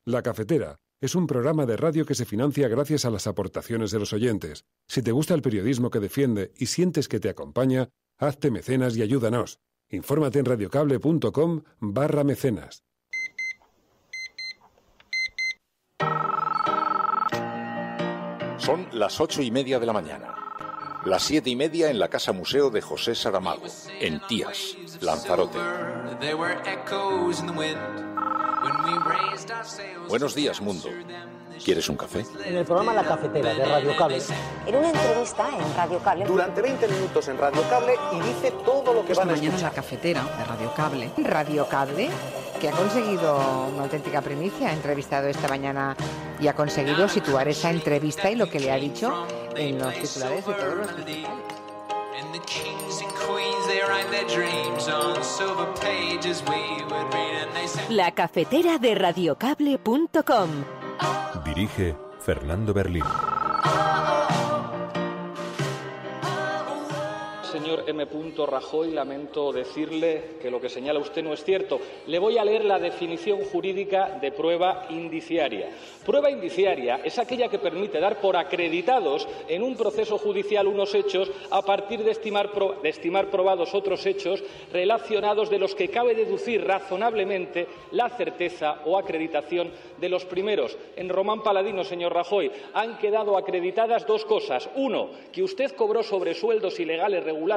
La Cafetera es un programa de radio que se financia gracias a las aportaciones de los oyentes. Si te gusta el periodismo que defiende y sientes que te acompaña, hazte mecenas y ayúdanos. Infórmate en radiocable.com/mecenas. Son las 8:30 de la mañana. Las 7:30 en la Casa Museo de José Saramago, en Tías, Lanzarote. Buenos días, mundo. ¿Quieres un café? En el programa La Cafetera de Radio Cable. En una entrevista en Radio Cable. Durante 20 minutos en Radio Cable y dice todo lo que van a escuchar. Mañana en La Cafetera de Radio Cable. Radio Cable, que ha conseguido una auténtica primicia, ha entrevistado esta mañana y ha conseguido situar esa entrevista y lo que le ha dicho en los titulares de todos los principales. La Cafetera de radiocable.com. Dirige Fernando Berlín. Señor M. Rajoy, lamento decirle que lo que señala usted no es cierto. Le voy a leer la definición jurídica de prueba indiciaria. Prueba indiciaria es aquella que permite dar por acreditados en un proceso judicial unos hechos a partir de estimar probados otros hechos relacionados de los que cabe deducir razonablemente la certeza o acreditación de los primeros. En Román Paladino, señor Rajoy, han quedado acreditadas dos cosas. Uno, que usted cobró sobresueldos ilegales regularmente,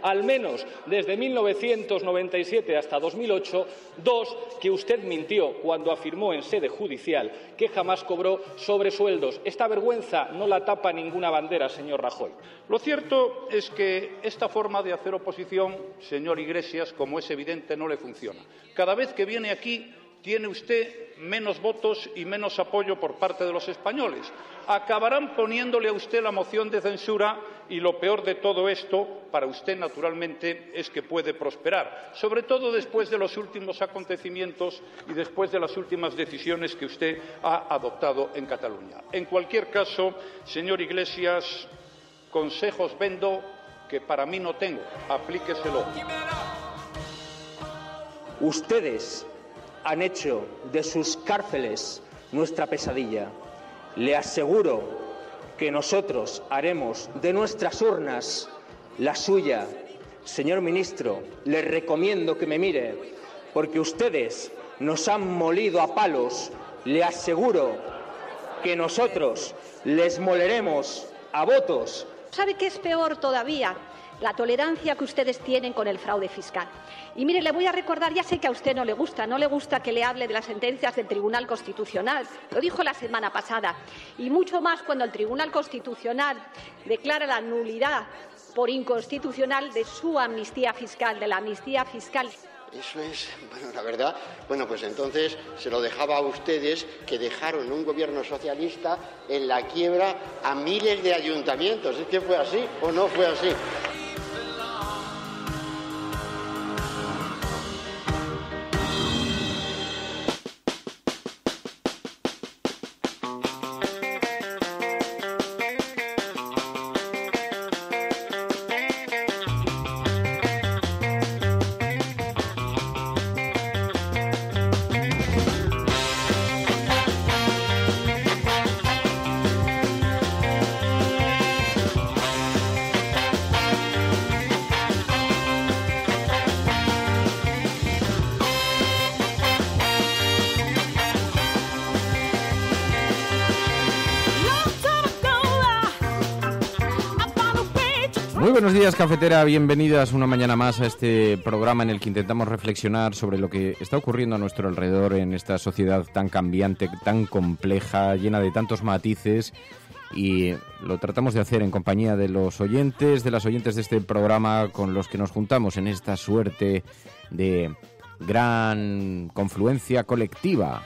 al menos desde 1997 hasta 2008. Dos, que usted mintió cuando afirmó en sede judicial que jamás cobró sobresueldos. Esta vergüenza no la tapa ninguna bandera, señor Rajoy. Lo cierto es que esta forma de hacer oposición, señor Iglesias, como es evidente, no le funciona. Cada vez que viene aquí tiene usted menos votos y menos apoyo por parte de los españoles. Acabarán poniéndole a usted la moción de censura y lo peor de todo esto, para usted naturalmente, es que puede prosperar, sobre todo después de los últimos acontecimientos y después de las últimas decisiones que usted ha adoptado en Cataluña. En cualquier caso, señor Iglesias, consejos vendo que para mí no tengo. Aplíqueselo. Ustedes han hecho de sus cárceles nuestra pesadilla. Le aseguro que nosotros haremos de nuestras urnas la suya. Señor ministro, le recomiendo que me mire, porque ustedes nos han molido a palos. Le aseguro que nosotros les moleremos a votos. ¿Sabe qué es peor todavía? La tolerancia que ustedes tienen con el fraude fiscal. Y mire, le voy a recordar, ya sé que a usted no le gusta que le hable de las sentencias del Tribunal Constitucional, lo dijo la semana pasada, y mucho más cuando el Tribunal Constitucional declara la nulidad por inconstitucional de su amnistía fiscal, de la amnistía fiscal. Eso es, bueno, la verdad, pues entonces se lo dejaba a ustedes, que dejaron un gobierno socialista en la quiebra a miles de ayuntamientos. ¿Es que fue así o no fue así? Muy buenos días, cafetera, bienvenidas una mañana más a este programa en el que intentamos reflexionar sobre lo que está ocurriendo a nuestro alrededor en esta sociedad tan cambiante, tan compleja, llena de tantos matices, y lo tratamos de hacer en compañía de los oyentes, de las oyentes de este programa con los que nos juntamos en esta suerte de gran confluencia colectiva.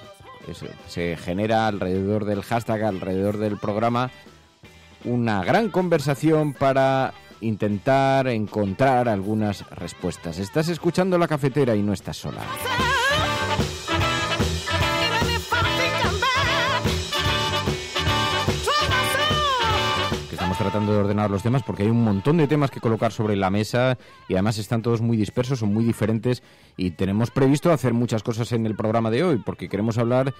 Se genera alrededor del hashtag, alrededor del programa, una gran conversación para intentar encontrar algunas respuestas. Estás escuchando La Cafetera y no estás sola. Estamos tratando de ordenar los temas porque hay un montón de temas que colocar sobre la mesa y además están todos muy dispersos, son muy diferentes y tenemos previsto hacer muchas cosas en el programa de hoy porque queremos hablar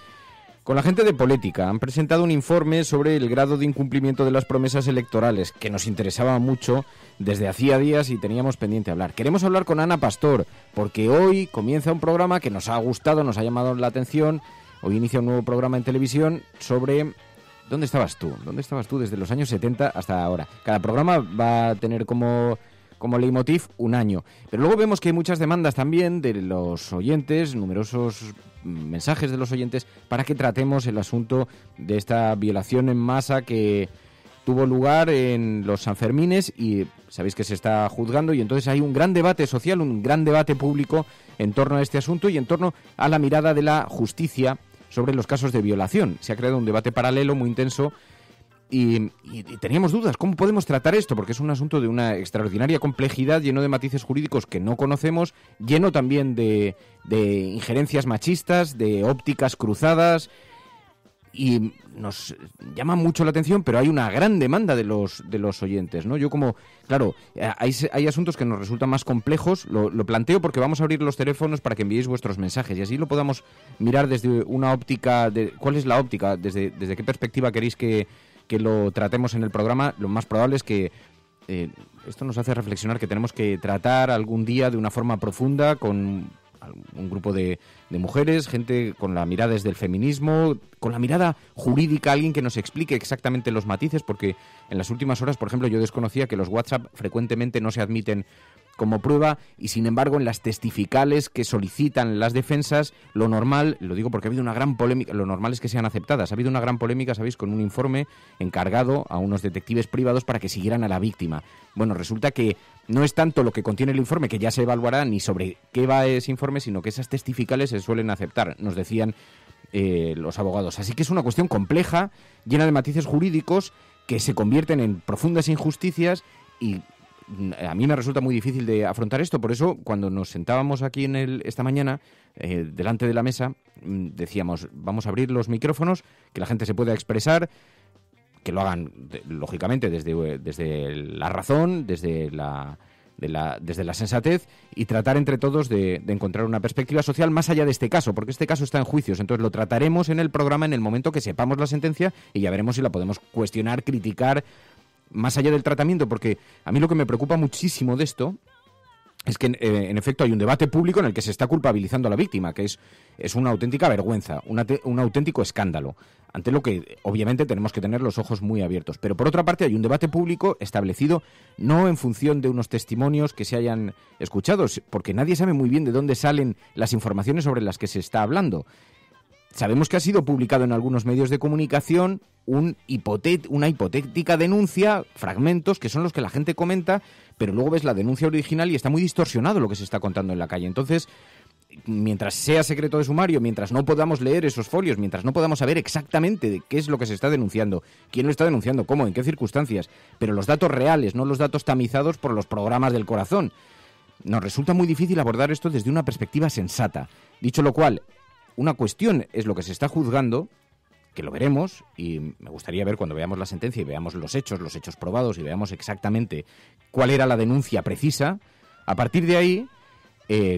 Con la gente de Política han presentado un informe sobre el grado de incumplimiento de las promesas electorales, que nos interesaba mucho desde hacía días y teníamos pendiente hablar. Queremos hablar con Ana Pastor, porque hoy comienza un programa que nos ha gustado, nos ha llamado la atención. Hoy inicia un nuevo programa en televisión sobre... ¿Dónde estabas tú? ¿Dónde estabas tú desde los años 70 hasta ahora? Cada programa va a tener como leitmotiv un año. Pero luego vemos que hay muchas demandas también de los oyentes, numerosos mensajes de los oyentes, para que tratemos el asunto de esta violación en masa que tuvo lugar en los Sanfermines y sabéis que se está juzgando y entonces hay un gran debate social, un gran debate público en torno a este asunto y en torno a la mirada de la justicia sobre los casos de violación. Se ha creado un debate paralelo muy intenso y teníamos dudas, ¿cómo podemos tratar esto? Porque es un asunto de una extraordinaria complejidad, lleno de matices jurídicos que no conocemos, lleno también de injerencias machistas, de ópticas cruzadas, y nos llama mucho la atención, pero hay una gran demanda de los oyentes, ¿no? Yo claro, hay asuntos que nos resultan más complejos, lo planteo porque vamos a abrir los teléfonos para que enviéis vuestros mensajes y así lo podamos mirar desde una óptica, ¿cuál es la óptica? ¿Desde qué perspectiva queréis que lo tratemos en el programa? Lo más probable es que esto nos hace reflexionar que tenemos que tratar algún día de una forma profunda con un grupo de mujeres, gente con la mirada desde el feminismo, con la mirada jurídica, alguien que nos explique exactamente los matices, porque en las últimas horas, por ejemplo, yo desconocía que los WhatsApp frecuentemente no se admiten como prueba y sin embargo en las testificales que solicitan las defensas, lo normal, lo digo porque ha habido una gran polémica, lo normal es que sean aceptadas. Ha habido una gran polémica, sabéis, con un informe encargado a unos detectives privados para que siguieran a la víctima. Bueno, resulta que no es tanto lo que contiene el informe, que ya se evaluará, ni sobre qué va ese informe, sino que esas testificales se suelen aceptar, nos decían los abogados. Así que es una cuestión compleja, llena de matices jurídicos que se convierten en profundas injusticias y a mí me resulta muy difícil de afrontar esto. Por eso, cuando nos sentábamos aquí esta mañana, delante de la mesa, decíamos, vamos a abrir los micrófonos, que la gente se pueda expresar, que lo hagan, lógicamente, desde la razón, desde la sensatez, y tratar entre todos de encontrar una perspectiva social más allá de este caso, porque este caso está en juicios. Entonces lo trataremos en el programa en el momento que sepamos la sentencia y ya veremos si la podemos cuestionar, criticar, más allá del tratamiento, porque a mí lo que me preocupa muchísimo de esto es que en efecto hay un debate público en el que se está culpabilizando a la víctima, que es una auténtica vergüenza, un auténtico escándalo, ante lo que obviamente tenemos que tener los ojos muy abiertos. Pero por otra parte hay un debate público establecido no en función de unos testimonios que se hayan escuchado, porque nadie sabe muy bien de dónde salen las informaciones sobre las que se está hablando. Sabemos que ha sido publicado en algunos medios de comunicación una hipotética denuncia, fragmentos que son los que la gente comenta, pero luego ves la denuncia original y está muy distorsionado lo que se está contando en la calle. Entonces, mientras sea secreto de sumario, mientras no podamos leer esos folios, mientras no podamos saber exactamente de qué es lo que se está denunciando, quién lo está denunciando, cómo, en qué circunstancias, pero los datos reales, no los datos tamizados por los programas del corazón, nos resulta muy difícil abordar esto desde una perspectiva sensata. Dicho lo cual, una cuestión es lo que se está juzgando, que lo veremos, y me gustaría ver cuando veamos la sentencia y veamos los hechos probados y veamos exactamente cuál era la denuncia precisa. A partir de ahí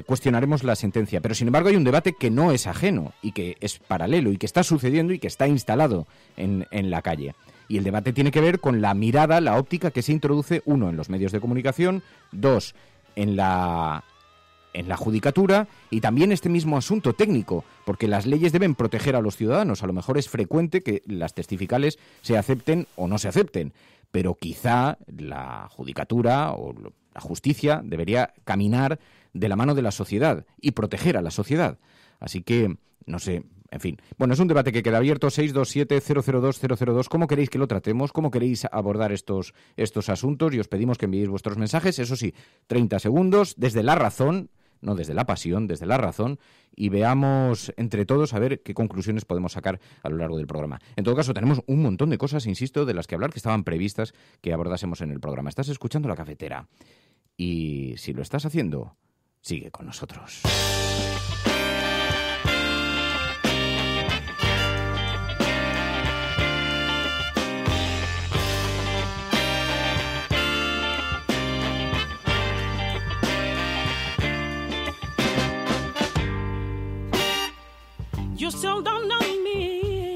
cuestionaremos la sentencia. Pero sin embargo hay un debate que no es ajeno y que es paralelo y que está sucediendo y que está instalado en la calle. Y el debate tiene que ver con la mirada, la óptica que se introduce, uno, en los medios de comunicación, dos, en la judicatura, y también este mismo asunto técnico, porque las leyes deben proteger a los ciudadanos. A lo mejor es frecuente que las testificales se acepten o no se acepten, pero quizá la judicatura o la justicia debería caminar de la mano de la sociedad y proteger a la sociedad. Así que, no sé, en fin. Bueno, es un debate que queda abierto, 627-002-002. ¿Cómo queréis que lo tratemos? ¿Cómo queréis abordar estos asuntos? Y os pedimos que enviéis vuestros mensajes, eso sí, 30 segundos, desde la razón, no desde la pasión, desde la razón, y veamos entre todos a ver qué conclusiones podemos sacar a lo largo del programa. En todo caso, tenemos un montón de cosas, insisto, de las que hablar, que estaban previstas que abordásemos en el programa. Estás escuchando La Cafetera, y si lo estás haciendo, sigue con nosotros. You still don't know me.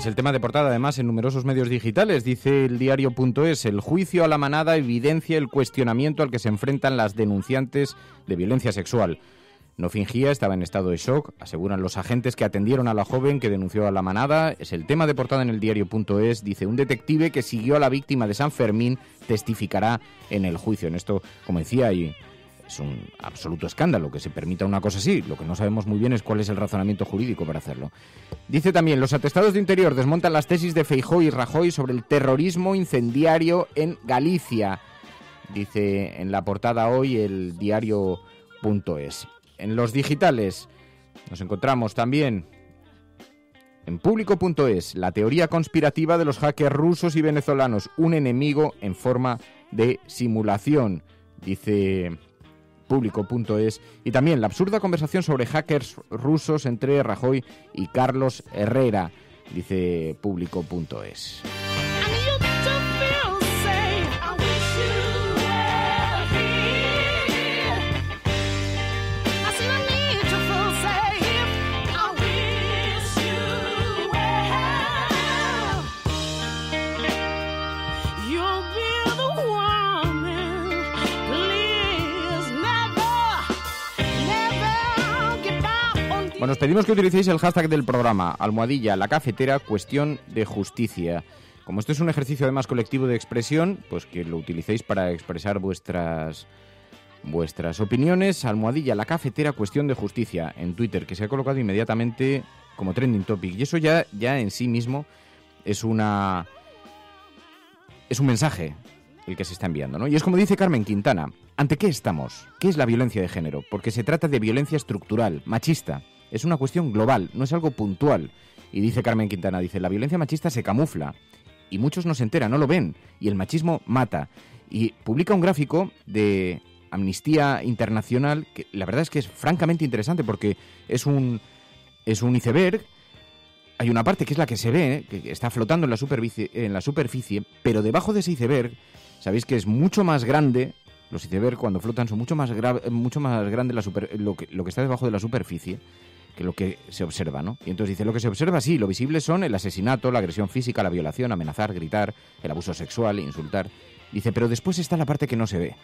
el tema de portada, además, en numerosos medios digitales. Dice el diario.es, el juicio a la manada evidencia el cuestionamiento al que se enfrentan las denunciantes de violencia sexual. No fingía, estaba en estado de shock, aseguran los agentes que atendieron a la joven que denunció a la manada. Es el tema de portada en el diario.es. Dice, un detective que siguió a la víctima de San Fermín testificará en el juicio. En esto, como decía, es un absoluto escándalo que se permita una cosa así. Lo que no sabemos muy bien es cuál es el razonamiento jurídico para hacerlo. Dice también, los atestados de Interior desmontan las tesis de Feijóo y Rajoy sobre el terrorismo incendiario en Galicia. Dice en la portada hoy el diario.es. En los digitales nos encontramos también en público.es, la teoría conspirativa de los hackers rusos y venezolanos, un enemigo en forma de simulación, dice público.es, y también la absurda conversación sobre hackers rusos entre Rajoy y Carlos Herrera, dice público.es. Bueno, os pedimos que utilicéis el hashtag del programa, almohadilla, la cafetera, cuestión de justicia. Como esto es un ejercicio además colectivo de expresión, pues que lo utilicéis para expresar vuestras opiniones. Almohadilla, la cafetera, cuestión de justicia en Twitter, que se ha colocado inmediatamente como trending topic. Y eso ya en sí mismo es un mensaje el que se está enviando, ¿no? Y es como dice Carmen Quintana, ¿ante qué estamos? ¿Qué es la violencia de género? Porque se trata de violencia estructural, machista. Es una cuestión global, no es algo puntual. Y dice Carmen Quintana, dice, la violencia machista se camufla y muchos no se enteran, no lo ven, y el machismo mata. Y publica un gráfico de Amnistía Internacional que la verdad es que es francamente interesante porque es un iceberg. Hay una parte que es la que se ve, que está flotando en la superficie, pero debajo de ese iceberg, sabéis que es mucho más grande. Los icebergs cuando flotan son mucho más grande lo que está debajo de la superficie que lo que se observa, ¿no? Y entonces dice, lo que se observa, sí, lo visible son el asesinato, la agresión física, la violación, amenazar, gritar, el abuso sexual, insultar. Dice, pero después está la parte que no se ve,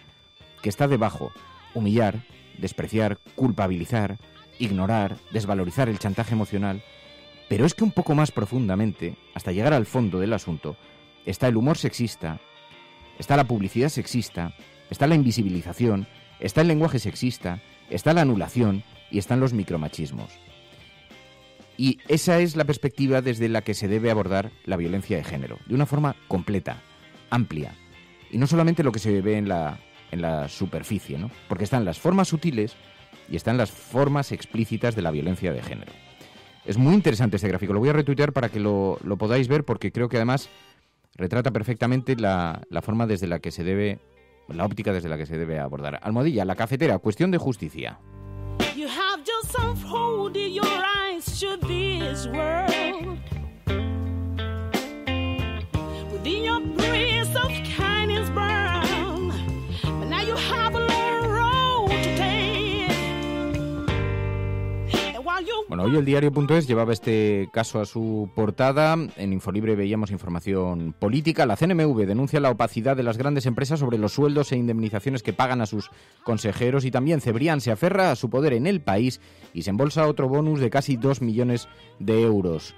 que está debajo. Humillar, despreciar, culpabilizar, ignorar, desvalorizar, el chantaje emocional. Pero es que un poco más profundamente, hasta llegar al fondo del asunto, está el humor sexista, está la publicidad sexista, está la invisibilización, está el lenguaje sexista, está la anulación y están los micromachismos. Y esa es la perspectiva desde la que se debe abordar la violencia de género, de una forma completa, amplia, y no solamente lo que se ve en la superficie, ¿no? Porque están las formas sutiles y están las formas explícitas de la violencia de género. Es muy interesante este gráfico, lo voy a retuitear para que lo podáis ver, porque creo que además retrata perfectamente la forma desde la que se debe, la óptica desde la que se debe abordar. Almohadilla, la cafetera, cuestión de justicia. You have just unfolded your eyes to this world. Within your breeze of kindness burn. But now you have a long road to take. And while you... Bueno, hoy el diario.es llevaba este caso a su portada. En Infolibre veíamos información política. La CNMV denuncia la opacidad de las grandes empresas sobre los sueldos e indemnizaciones que pagan a sus consejeros. Y también Cebrián se aferra a su poder en el país y se embolsa otro bonus de casi 2 millones de euros.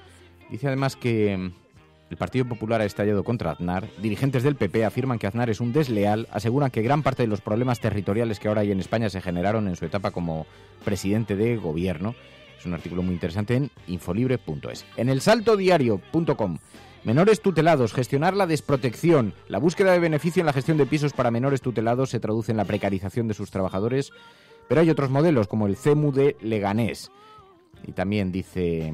Dice además que el Partido Popular ha estallado contra Aznar. Dirigentes del PP afirman que Aznar es un desleal. Aseguran que gran parte de los problemas territoriales que ahora hay en España se generaron en su etapa como presidente de gobierno. Es un artículo muy interesante en infolibre.es. En elsaltodiario.com, menores tutelados, gestionar la desprotección. La búsqueda de beneficio en la gestión de pisos para menores tutelados se traduce en la precarización de sus trabajadores, pero hay otros modelos como el CEMU de Leganés. Y también dice,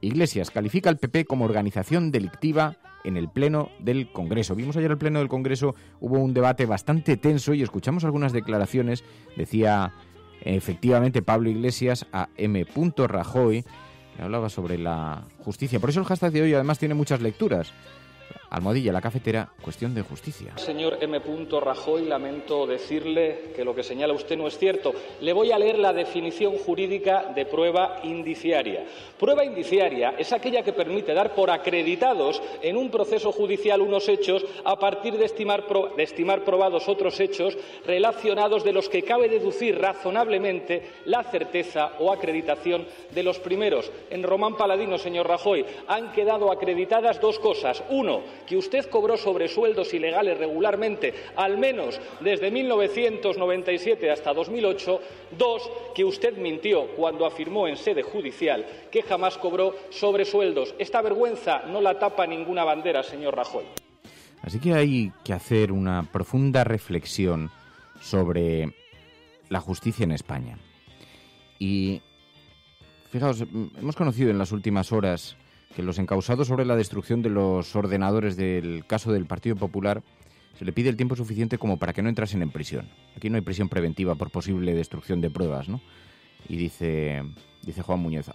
Iglesias califica al PP como organización delictiva en el Pleno del Congreso. Vimos ayer el Pleno del Congreso, hubo un debate bastante tenso y escuchamos algunas declaraciones. Decía efectivamente Pablo Iglesias a M. Rajoy, que hablaba sobre la justicia. Por eso el hashtag de hoy además tiene muchas lecturas. Almohadilla La Cafetera, cuestión de justicia. Señor M. Rajoy, lamento decirle que lo que señala usted no es cierto. Le voy a leer la definición jurídica de prueba indiciaria. Prueba indiciaria es aquella que permite dar por acreditados en un proceso judicial unos hechos a partir de estimar probados otros hechos relacionados de los que cabe deducir razonablemente la certeza o acreditación de los primeros. En Román Paladino, señor Rajoy, han quedado acreditadas dos cosas. Uno, que usted cobró sobresueldos ilegales regularmente, al menos desde 1997 hasta 2008. Dos, que usted mintió cuando afirmó en sede judicial que jamás cobró sobresueldos. Esta vergüenza no la tapa ninguna bandera, señor Rajoy. Así que hay que hacer una profunda reflexión sobre la justicia en España. Y fijaos, hemos conocido en las últimas horas que los encausados sobre la destrucción de los ordenadores del caso del Partido Popular se le pide el tiempo suficiente como para que no entrasen en prisión. Aquí no hay prisión preventiva por posible destrucción de pruebas, ¿no? Y dice Juan Muñoz,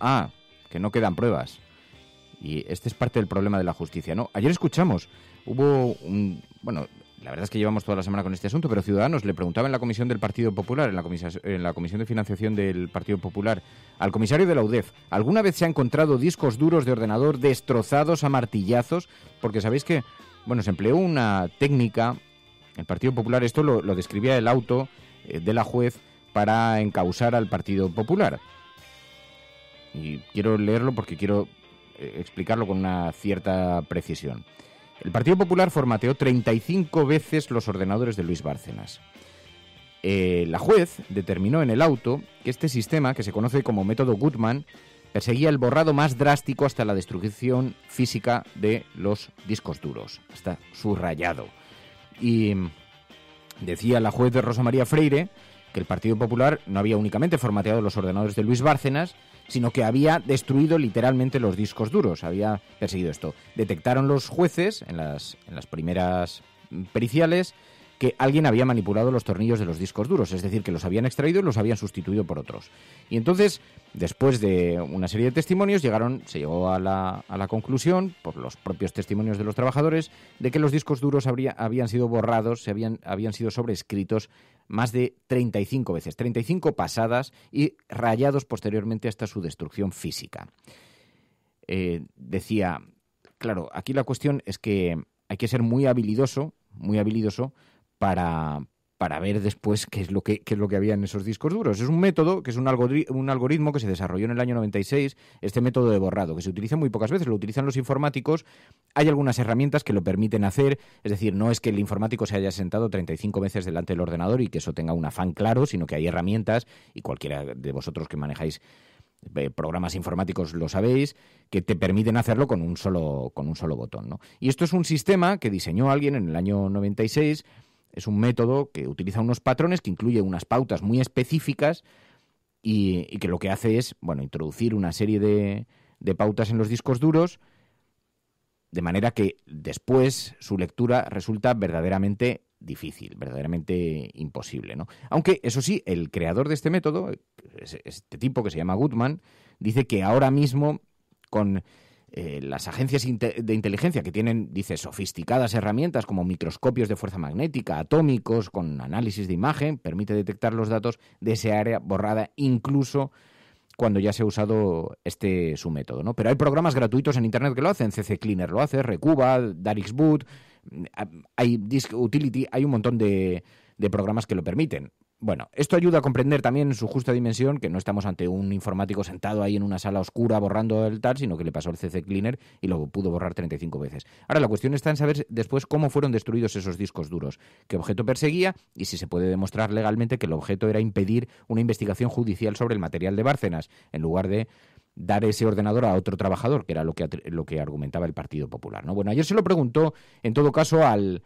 que no quedan pruebas. Y este es parte del problema de la justicia, ¿no? Ayer escuchamos, la verdad es que llevamos toda la semana con este asunto, pero Ciudadanos le preguntaba en la comisión del Partido Popular, en la comisión de financiación del Partido Popular, al comisario de la UDEF, ¿alguna vez se ha encontrado discos duros de ordenador destrozados a martillazos? Porque sabéis que, se empleó una técnica, el Partido Popular, esto lo describía el auto de la juez para encausar al Partido Popular. Y quiero leerlo porque quiero explicarlo con una cierta precisión. El Partido Popular formateó 35 veces los ordenadores de Luis Bárcenas. La juez determinó en el auto que este sistema, que se conoce como método Gutmann, perseguía el borrado más drástico hasta la destrucción física de los discos duros, hasta su rayado. Y decía la juez Rosa María Freire que el Partido Popular no había únicamente formateado los ordenadores de Luis Bárcenas, sino que había destruido literalmente los discos duros, había perseguido esto. Detectaron los jueces en las primeras periciales que alguien había manipulado los tornillos de los discos duros, es decir, que los habían extraído y los habían sustituido por otros. Y entonces, después de una serie de testimonios, se llegó a la conclusión, por los propios testimonios de los trabajadores, de que los discos duros habían sido borrados, habían sido sobrescritos más de 35 veces, 35 pasadas y rayados posteriormente hasta su destrucción física. Decía, claro, aquí la cuestión es que hay que ser muy habilidoso para ver después qué es lo que había en esos discos duros. Es un método, que es un algoritmo que se desarrolló en el año 96, este método de borrado, que se utiliza muy pocas veces, lo utilizan los informáticos. Hay algunas herramientas que lo permiten hacer, es decir, no es que el informático se haya sentado 35 veces delante del ordenador y que eso tenga un afán claro, sino que hay herramientas, y cualquiera de vosotros que manejáis programas informáticos lo sabéis, que te permiten hacerlo con un solo botón, ¿no? Y esto es un sistema que diseñó alguien en el año 96. Es un método que utiliza unos patrones, que incluye unas pautas muy específicas y que lo que hace es, introducir una serie de pautas en los discos duros, de manera que después su lectura resulta verdaderamente difícil, verdaderamente imposible, ¿no? Aunque, eso sí, el creador de este método, este tipo que se llama Gutmann, dice que ahora mismo con las agencias de inteligencia que tienen, dice, sofisticadas herramientas como microscopios de fuerza magnética, atómicos, con análisis de imagen, permite detectar los datos de esa área borrada incluso cuando ya se ha usado su método, ¿no? Pero hay programas gratuitos en Internet que lo hacen, CC Cleaner lo hace, Recuba, Darixboot, hay Disk Utility, hay un montón de programas que lo permiten. Bueno, esto ayuda a comprender también en su justa dimensión que no estamos ante un informático sentado ahí en una sala oscura borrando el tal, sino que le pasó el CC Cleaner y lo pudo borrar 35 veces. Ahora, la cuestión está en saber después cómo fueron destruidos esos discos duros, qué objeto perseguía y si se puede demostrar legalmente que el objeto era impedir una investigación judicial sobre el material de Bárcenas, en lugar de dar ese ordenador a otro trabajador, que era lo que argumentaba el Partido Popular, ¿no? Bueno, ayer se lo preguntó, en todo caso, al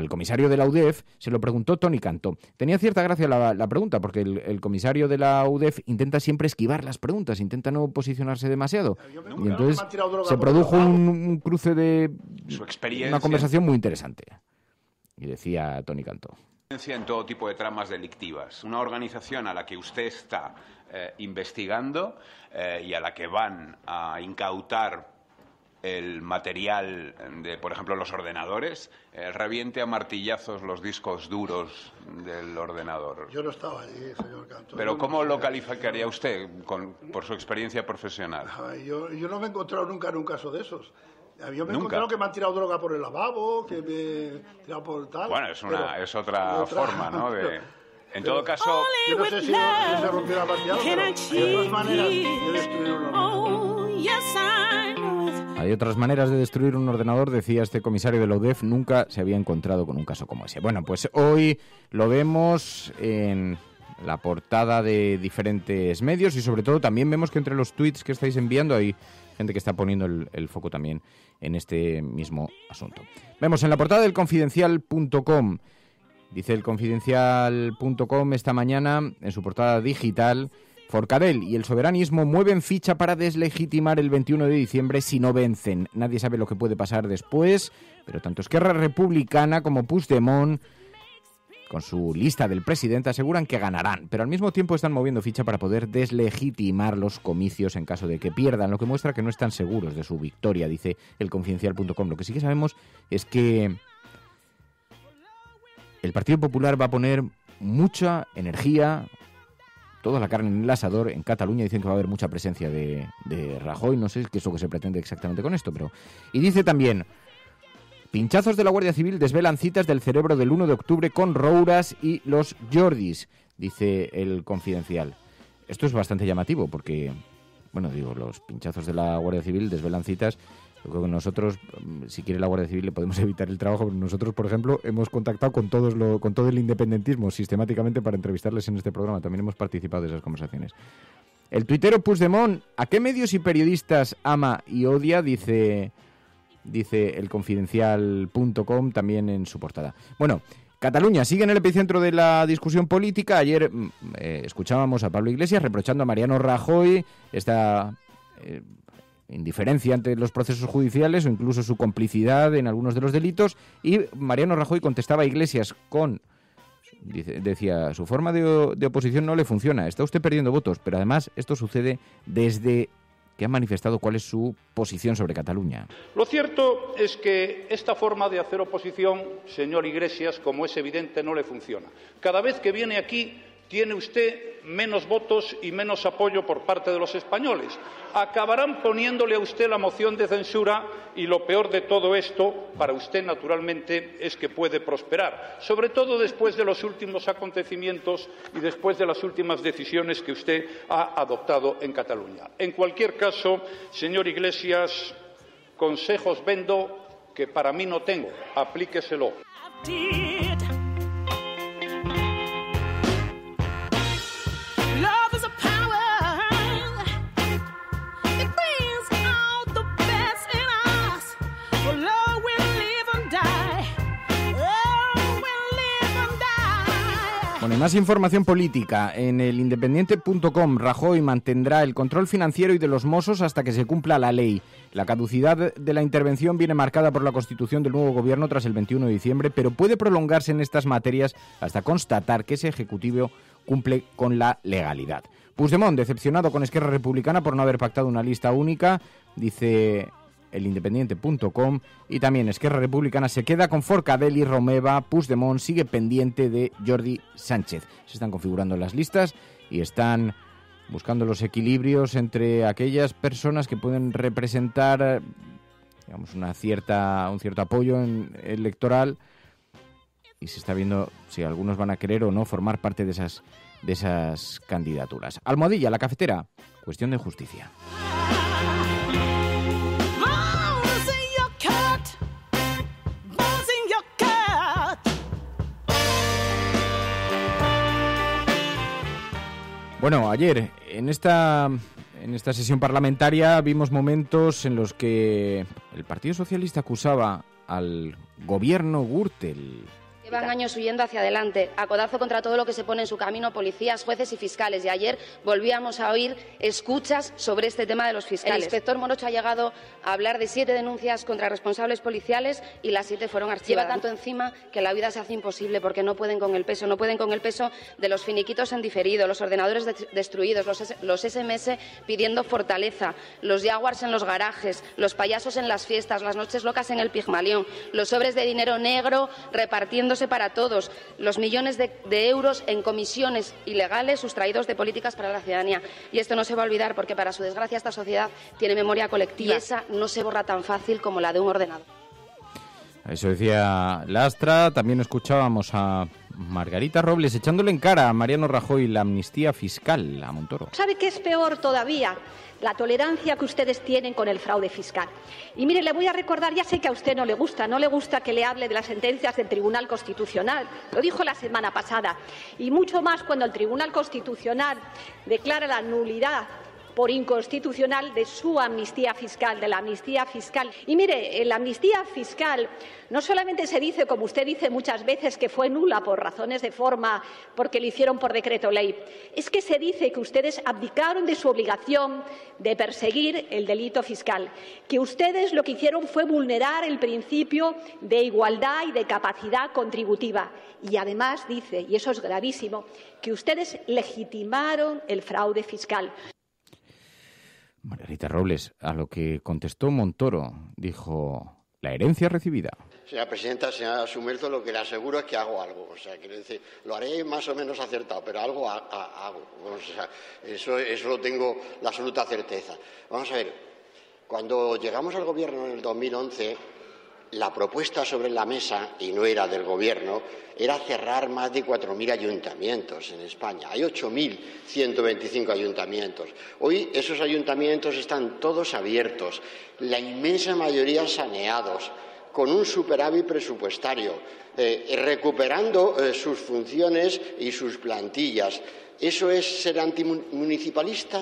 comisario de la UDEF, se lo preguntó Toni Cantó. Tenía cierta gracia la pregunta, porque el comisario de la UDEF intenta siempre esquivar las preguntas, intenta no posicionarse demasiado. Y entonces se produjo un cruce de una conversación muy interesante. Y decía Toni Cantó. En todo tipo de tramas delictivas. Una organización a la que usted está investigando y a la que van a incautar el material de, por ejemplo, los ordenadores, reviente a martillazos los discos duros del ordenador. Yo no estaba allí, señor Canto. Pero ¿cómo lo calificaría usted por su experiencia profesional? Yo no me he encontrado nunca en un caso de esos. Yo me he encontrado que me han tirado droga por el lavabo, que me he tirado por tal. Bueno, es otra forma, ¿no? En todo caso... Yo no sé si se rompió la martillada, pero hay otras maneras de destruir un ordenador. Hay otras maneras de destruir un ordenador, decía este comisario de la UDEF, nunca se había encontrado con un caso como ese. Bueno, pues hoy lo vemos en la portada de diferentes medios y sobre todo también vemos que entre los tweets que estáis enviando hay gente que está poniendo el foco también en este mismo asunto. Vemos en la portada del Confidencial.com. Dice el Confidencial.com esta mañana, en su portada digital, Forcadell y el soberanismo mueven ficha para deslegitimar el 21 de diciembre si no vencen. Nadie sabe lo que puede pasar después, pero tanto Esquerra Republicana como Puigdemont, con su lista del presidente, aseguran que ganarán, pero al mismo tiempo están moviendo ficha para poder deslegitimar los comicios en caso de que pierdan, lo que muestra que no están seguros de su victoria, dice el Confidencial.com. Lo que sí que sabemos es que el Partido Popular va a poner mucha energía, toda la carne en el asador en Cataluña. Dicen que va a haber mucha presencia de Rajoy, no sé qué es lo que se pretende exactamente con esto, pero... Y dice también, pinchazos de la Guardia Civil desvelan citas del cerebro del 1 de octubre con Rouras y los Jordis, dice el Confidencial. Esto es bastante llamativo porque, bueno, digo, los pinchazos de la Guardia Civil desvelan citas. Yo creo que nosotros, si quiere la Guardia Civil, le podemos evitar el trabajo, pero nosotros, por ejemplo, hemos contactado con todo el independentismo sistemáticamente para entrevistarles en este programa. También hemos participado de esas conversaciones. El tuitero Puigdemont, ¿a qué medios y periodistas ama y odia? Dice el Confidencial.com también en su portada. Bueno, Cataluña sigue en el epicentro de la discusión política. Ayer escuchábamos a Pablo Iglesias reprochando a Mariano Rajoy esta indiferencia ante los procesos judiciales o incluso su complicidad en algunos de los delitos, y Mariano Rajoy contestaba a Iglesias decía, su forma de oposición no le funciona, está usted perdiendo votos, pero además esto sucede desde que ha manifestado cuál es su posición sobre Cataluña. Lo cierto es que esta forma de hacer oposición, señor Iglesias, como es evidente, no le funciona. Cada vez que viene aquí tiene usted menos votos y menos apoyo por parte de los españoles. Acabarán poniéndole a usted la moción de censura y lo peor de todo esto, para usted naturalmente, es que puede prosperar, sobre todo después de los últimos acontecimientos y después de las últimas decisiones que usted ha adoptado en Cataluña. En cualquier caso, señor Iglesias, consejos vendo que para mí no tengo. Aplíqueselo. Bueno, y más información política. En el Independiente.com, Rajoy mantendrá el control financiero y de los Mossos hasta que se cumpla la ley. La caducidad de la intervención viene marcada por la constitución del nuevo gobierno tras el 21 de diciembre, pero puede prolongarse en estas materias hasta constatar que ese ejecutivo cumple con la legalidad. Puigdemont, decepcionado con Esquerra Republicana por no haber pactado una lista única, dice el Independiente.com, y también Esquerra Republicana se queda con Forcadell y Romeva. Puigdemont sigue pendiente de Jordi Sánchez. Se están configurando las listas y están buscando los equilibrios entre aquellas personas que pueden representar, digamos, un cierto apoyo electoral, y se está viendo si algunos van a querer o no formar parte de esas candidaturas. Almohadilla, la cafetera, cuestión de justicia. Bueno, ayer en esta sesión parlamentaria vimos momentos en los que el Partido Socialista acusaba al gobierno Gürtel Llevan años huyendo hacia adelante, a codazo contra todo lo que se pone en su camino, policías, jueces y fiscales. Y ayer volvíamos a oír escuchas sobre este tema de los fiscales. El inspector Morocho ha llegado a hablar de 7 denuncias contra responsables policiales y las 7 fueron archivadas. Lleva tanto encima que la vida se hace imposible porque no pueden con el peso, de los finiquitos en diferido, los ordenadores destruidos, los SMS pidiendo fortaleza, los Jaguars en los garajes, los payasos en las fiestas, las noches locas en el Pigmalión, los sobres de dinero negro repartiéndose para todos, los millones de euros en comisiones ilegales sustraídos de políticas para la ciudadanía. Y esto no se va a olvidar porque, para su desgracia, esta sociedad tiene memoria colectiva y esa no se borra tan fácil como la de un ordenador. Eso decía Lastra. También escuchábamos a Margarita Robles echándole en cara a Mariano Rajoy la amnistía fiscal a Montoro. ¿Sabe qué es peor todavía? La tolerancia que ustedes tienen con el fraude fiscal. Y mire, le voy a recordar, ya sé que a usted no le gusta que le hable de las sentencias del Tribunal Constitucional, lo dijo la semana pasada, y mucho más cuando el Tribunal Constitucional declara la nulidad por inconstitucional de su amnistía fiscal, de la amnistía fiscal. Y mire, en la amnistía fiscal no solamente se dice, como usted dice muchas veces, que fue nula por razones de forma, porque lo hicieron por decreto ley, es que se dice que ustedes abdicaron de su obligación de perseguir el delito fiscal, que ustedes lo que hicieron fue vulnerar el principio de igualdad y de capacidad contributiva. Y además dice, y eso es gravísimo, que ustedes legitimaron el fraude fiscal. Margarita Robles, a lo que contestó Montoro, dijo: la herencia recibida. Señora presidenta, señora Sumerzo, lo que le aseguro es que hago algo. O sea, quiero decir, lo haré más o menos acertado, pero algo hago. O sea, eso lo tengo la absoluta certeza. Vamos a ver, cuando llegamos al Gobierno en el 2011, la propuesta sobre la mesa, y no era del Gobierno, era cerrar más de 4.000 ayuntamientos en España. Hay 8.125 ayuntamientos. Hoy esos ayuntamientos están todos abiertos, la inmensa mayoría saneados, con un superávit presupuestario, recuperando sus funciones y sus plantillas. ¿Eso es ser antimunicipalista?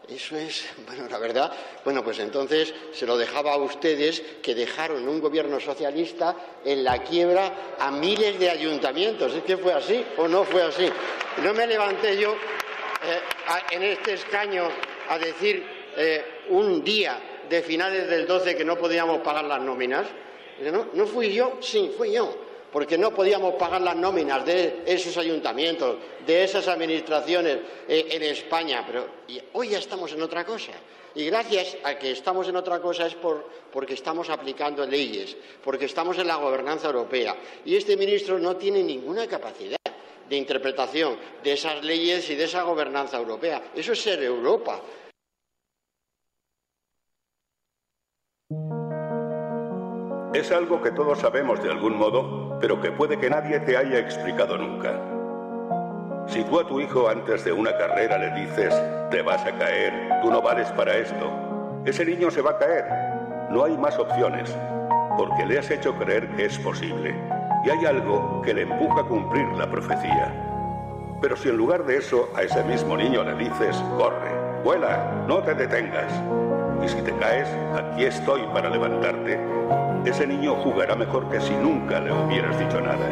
Eso es, bueno, la verdad, pues entonces se lo dejaba a ustedes, que dejaron un gobierno socialista en la quiebra a miles de ayuntamientos. ¿Es que fue así o no fue así? No me levanté yo en este escaño a decir un día de finales del 12 que no podíamos pagar las nóminas. ¿No fui yo? Sí, fui yo. Porque no podíamos pagar las nóminas de esos ayuntamientos, de esas administraciones en España. Pero hoy ya estamos en otra cosa. Y gracias a que estamos en otra cosa es porque estamos aplicando leyes, porque estamos en la gobernanza europea. Y este ministro no tiene ninguna capacidad de interpretación de esas leyes y de esa gobernanza europea. Eso es ser Europa. Es algo que todos sabemos de algún modo, pero que puede que nadie te haya explicado nunca. Si tú a tu hijo antes de una carrera le dices, te vas a caer, tú no vales para esto, ese niño se va a caer. No hay más opciones, porque le has hecho creer que es posible. Y hay algo que le empuja a cumplir la profecía. Pero si en lugar de eso a ese mismo niño le dices, corre, vuela, no te detengas, y si te caes, aquí estoy para levantarte, ese niño jugará mejor que si nunca le hubieras dicho nada.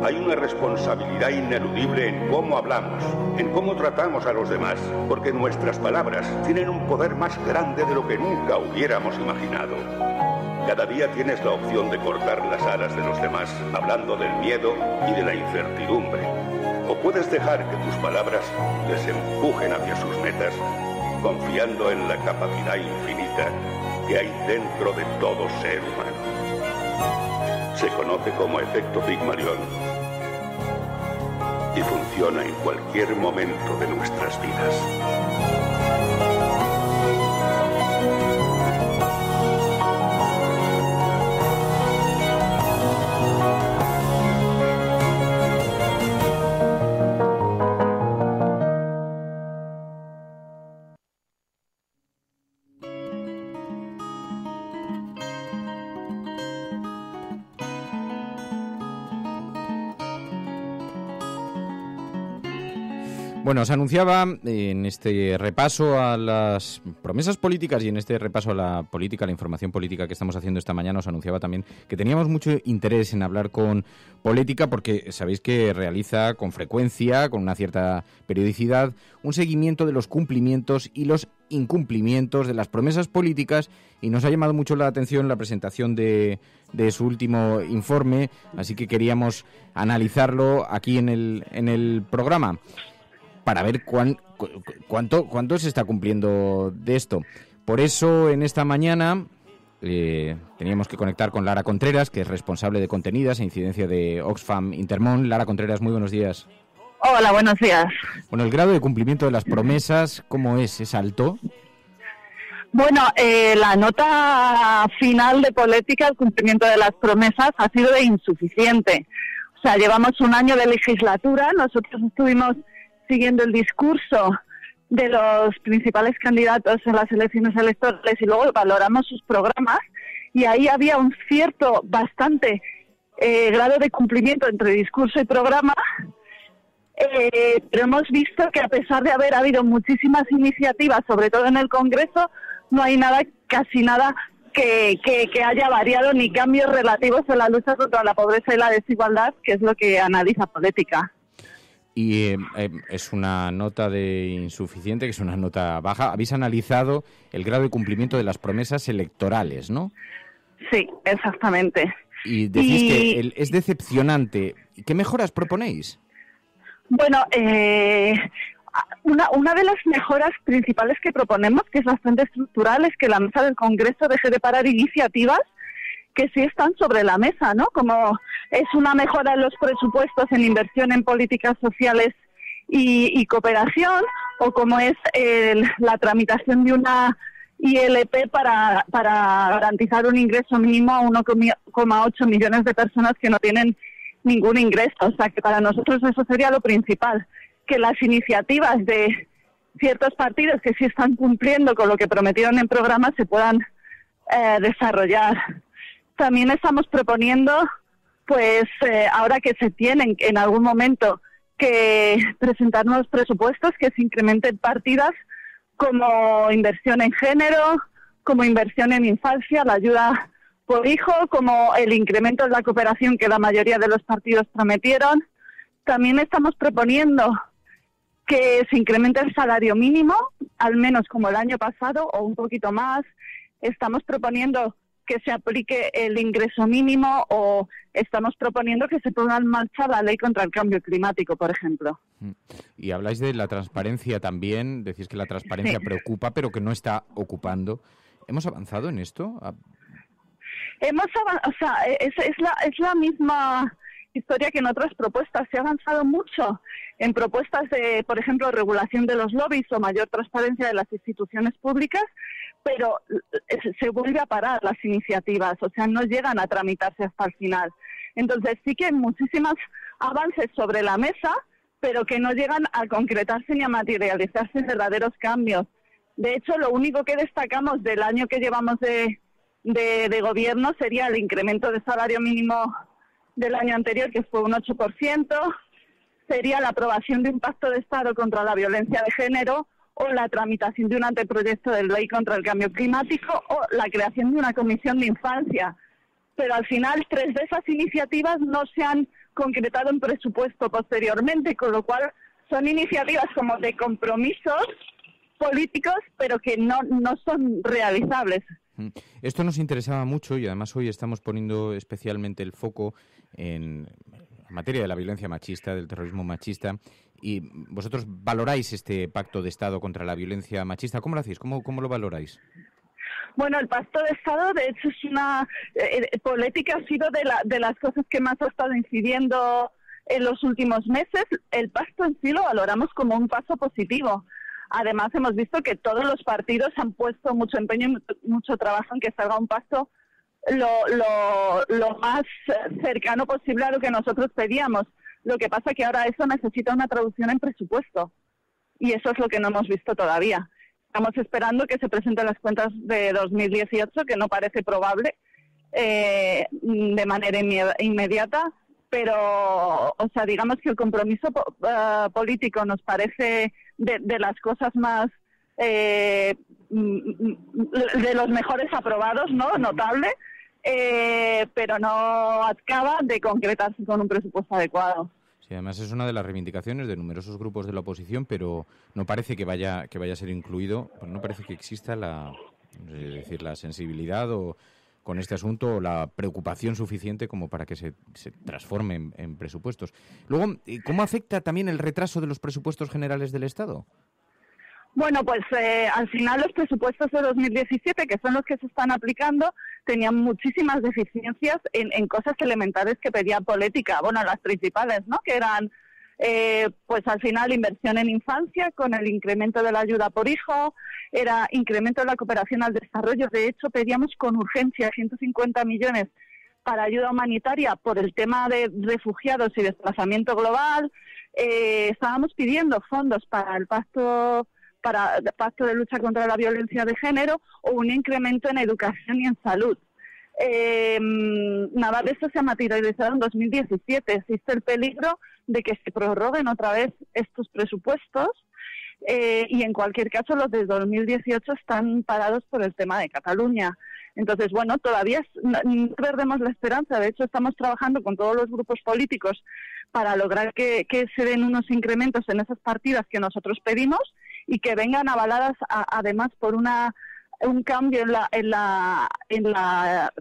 Hay una responsabilidad ineludible en cómo hablamos, en cómo tratamos a los demás, porque nuestras palabras tienen un poder más grande de lo que nunca hubiéramos imaginado. Cada día tienes la opción de cortar las alas de los demás, hablando del miedo y de la incertidumbre. O puedes dejar que tus palabras les empujen hacia sus metas, confiando en la capacidad infinita que hay dentro de todo ser humano. Se conoce como efecto Pigmalión y funciona en cualquier momento de nuestras vidas. Bueno, se anunciaba en este repaso a las promesas políticas y en este repaso a la política, la información política que estamos haciendo esta mañana, os anunciaba también que teníamos mucho interés en hablar con Política, porque sabéis que realiza con frecuencia, con una cierta periodicidad, un seguimiento de los cumplimientos y los incumplimientos de las promesas políticas, y nos ha llamado mucho la atención la presentación de su último informe, así que queríamos analizarlo aquí en el programa, para ver cuánto se está cumpliendo de esto. Por eso, en esta mañana teníamos que conectar con Lara Contreras, que es responsable de contenidas e incidencia de Oxfam Intermón. Lara Contreras, muy buenos días. Hola, buenos días. Bueno, el grado de cumplimiento de las promesas, ¿cómo es? ¿Es alto? Bueno, la nota final de Política, el cumplimiento de las promesas, ha sido de insuficiente. O sea, llevamos un año de legislatura, nosotros estuvimos siguiendo el discurso de los principales candidatos en las elecciones electorales y luego valoramos sus programas, y ahí había un cierto, bastante grado de cumplimiento entre discurso y programa, pero hemos visto que a pesar de haber habido muchísimas iniciativas, sobre todo en el Congreso, no hay nada, casi nada que haya variado, ni cambios relativos a la lucha contra la pobreza y la desigualdad, que es lo que analiza Política. Y es una nota de insuficiente, que es una nota baja. Habéis analizado el grado de cumplimiento de las promesas electorales, ¿no? Sí, exactamente. Y decís que es decepcionante. ¿Qué mejoras proponéis? Bueno, una de las mejoras principales que proponemos, que es bastante estructural, es que la mesa del Congreso deje de parar iniciativas que sí están sobre la mesa, ¿no? Como es una mejora en los presupuestos en inversión en políticas sociales y cooperación, o como es la tramitación de una ILP para garantizar un ingreso mínimo a 1,8 millones de personas que no tienen ningún ingreso. O sea, que para nosotros eso sería lo principal, que las iniciativas de ciertos partidos que sí están cumpliendo con lo que prometieron en programas se puedan desarrollar. También estamos proponiendo, pues ahora que se tienen en algún momento que presentar nuevos presupuestos, que se incrementen partidas como inversión en género, como inversión en infancia, la ayuda por hijo, como el incremento en la cooperación que la mayoría de los partidos prometieron. También estamos proponiendo que se incremente el salario mínimo, al menos como el año pasado o un poquito más. Estamos proponiendo que se aplique el ingreso mínimo, o estamos proponiendo que se ponga en marcha la ley contra el cambio climático, por ejemplo. Y habláis de la transparencia también, decís que la transparencia preocupa, pero que no está ocupando. ¿Hemos avanzado en esto? Hemos avanzado, o sea, es la misma historia que en otras propuestas. Se ha avanzado mucho en propuestas de, por ejemplo, regulación de los lobbies o mayor transparencia de las instituciones públicas, pero se vuelve a parar las iniciativas, o sea, no llegan a tramitarse hasta el final. Entonces sí que hay muchísimos avances sobre la mesa, pero que no llegan a concretarse ni a materializarse en verdaderos cambios. De hecho, lo único que destacamos del año que llevamos de gobierno sería el incremento de salario mínimo del año anterior, que fue un 8%, sería la aprobación de un pacto de Estado contra la violencia de género, o la tramitación de un anteproyecto de ley contra el cambio climático, o la creación de una comisión de infancia. Pero al final 3 de esas iniciativas no se han concretado en presupuesto posteriormente, con lo cual son iniciativas como de compromisos políticos, pero que no son realizables. Esto nos interesaba mucho, y además hoy estamos poniendo especialmente el foco en materia de la violencia machista, del terrorismo machista, y vosotros valoráis este pacto de Estado contra la violencia machista. ¿Cómo lo hacéis? ¿Cómo lo valoráis? Bueno, el pacto de Estado, de hecho, es una política, ha sido de las cosas que más ha estado incidiendo en los últimos meses. El pacto en sí lo valoramos como un paso positivo. Además, hemos visto que todos los partidos han puesto mucho empeño y mucho trabajo en que salga un pacto lo más cercano posible a lo que nosotros pedíamos. Lo que pasa es que ahora eso necesita una traducción en presupuesto, y eso es lo que no hemos visto todavía. Estamos esperando que se presenten las cuentas de 2018, que no parece probable de manera inmediata, pero, o sea, digamos que el compromiso político nos parece de las cosas más, de los mejores aprobados, ¿no? Notable, pero no acaba de concretarse con un presupuesto adecuado. Sí, además es una de las reivindicaciones de numerosos grupos de la oposición, pero no parece que vaya a ser incluido, pues no parece que exista la sensibilidad con este asunto o la preocupación suficiente como para que se transforme en presupuestos. Luego, ¿cómo afecta también el retraso de los presupuestos generales del Estado? Bueno, pues al final los presupuestos de 2017, que son los que se están aplicando, tenían muchísimas deficiencias en cosas elementales que pedía política. Bueno, las principales, ¿no? Que eran, pues al final, inversión en infancia con el incremento de la ayuda por hijo, era incremento de la cooperación al desarrollo. De hecho, pedíamos con urgencia 150 millones para ayuda humanitaria por el tema de refugiados y desplazamiento global. Estábamos pidiendo fondos para el pacto de lucha contra la violencia de género o un incremento en educación y en salud. Nada de eso se ha materializado en 2017. Existe el peligro de que se prorroguen otra vez estos presupuestos y en cualquier caso los de 2018 están parados por el tema de Cataluña. Entonces, bueno, todavía no perdemos la esperanza. De hecho, estamos trabajando con todos los grupos políticos para lograr que se den unos incrementos en esas partidas que nosotros pedimos y que vengan avaladas además por un cambio en la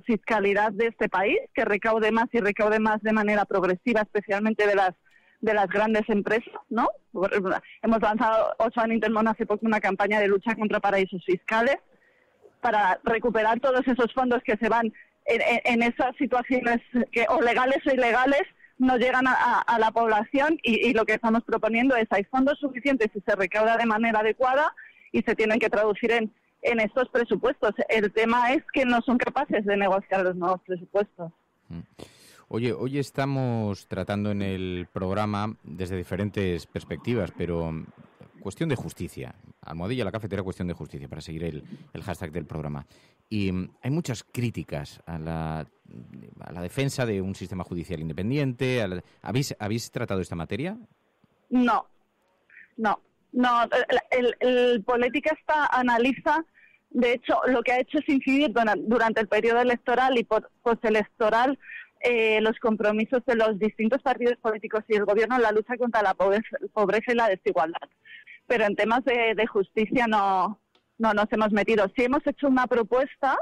fiscalidad de este país, que recaude más de manera progresiva, especialmente de las grandes empresas, ¿no? Hemos lanzado Oxfam Intermón hace poco una campaña de lucha contra paraísos fiscales para recuperar todos esos fondos que se van en esas situaciones que o legales o ilegales no llegan a la población y lo que estamos proponiendo es hay fondos suficientes y se recauda de manera adecuada y se tienen que traducir en estos presupuestos. El tema es que no son capaces de negociar los nuevos presupuestos. Oye, hoy estamos tratando en el programa desde diferentes perspectivas, pero cuestión de justicia. Almohadilla, la cafetera, cuestión de justicia, para seguir el hashtag del programa. Y hay muchas críticas a la defensa de un sistema judicial independiente. ¿Habéis tratado esta materia? No. El Política analiza, de hecho, lo que ha hecho es incidir durante el periodo electoral y postelectoral los compromisos de los distintos partidos políticos y el gobierno en la lucha contra la pobreza y la desigualdad. Pero en temas de justicia no nos hemos metido. Sí hemos hecho una propuesta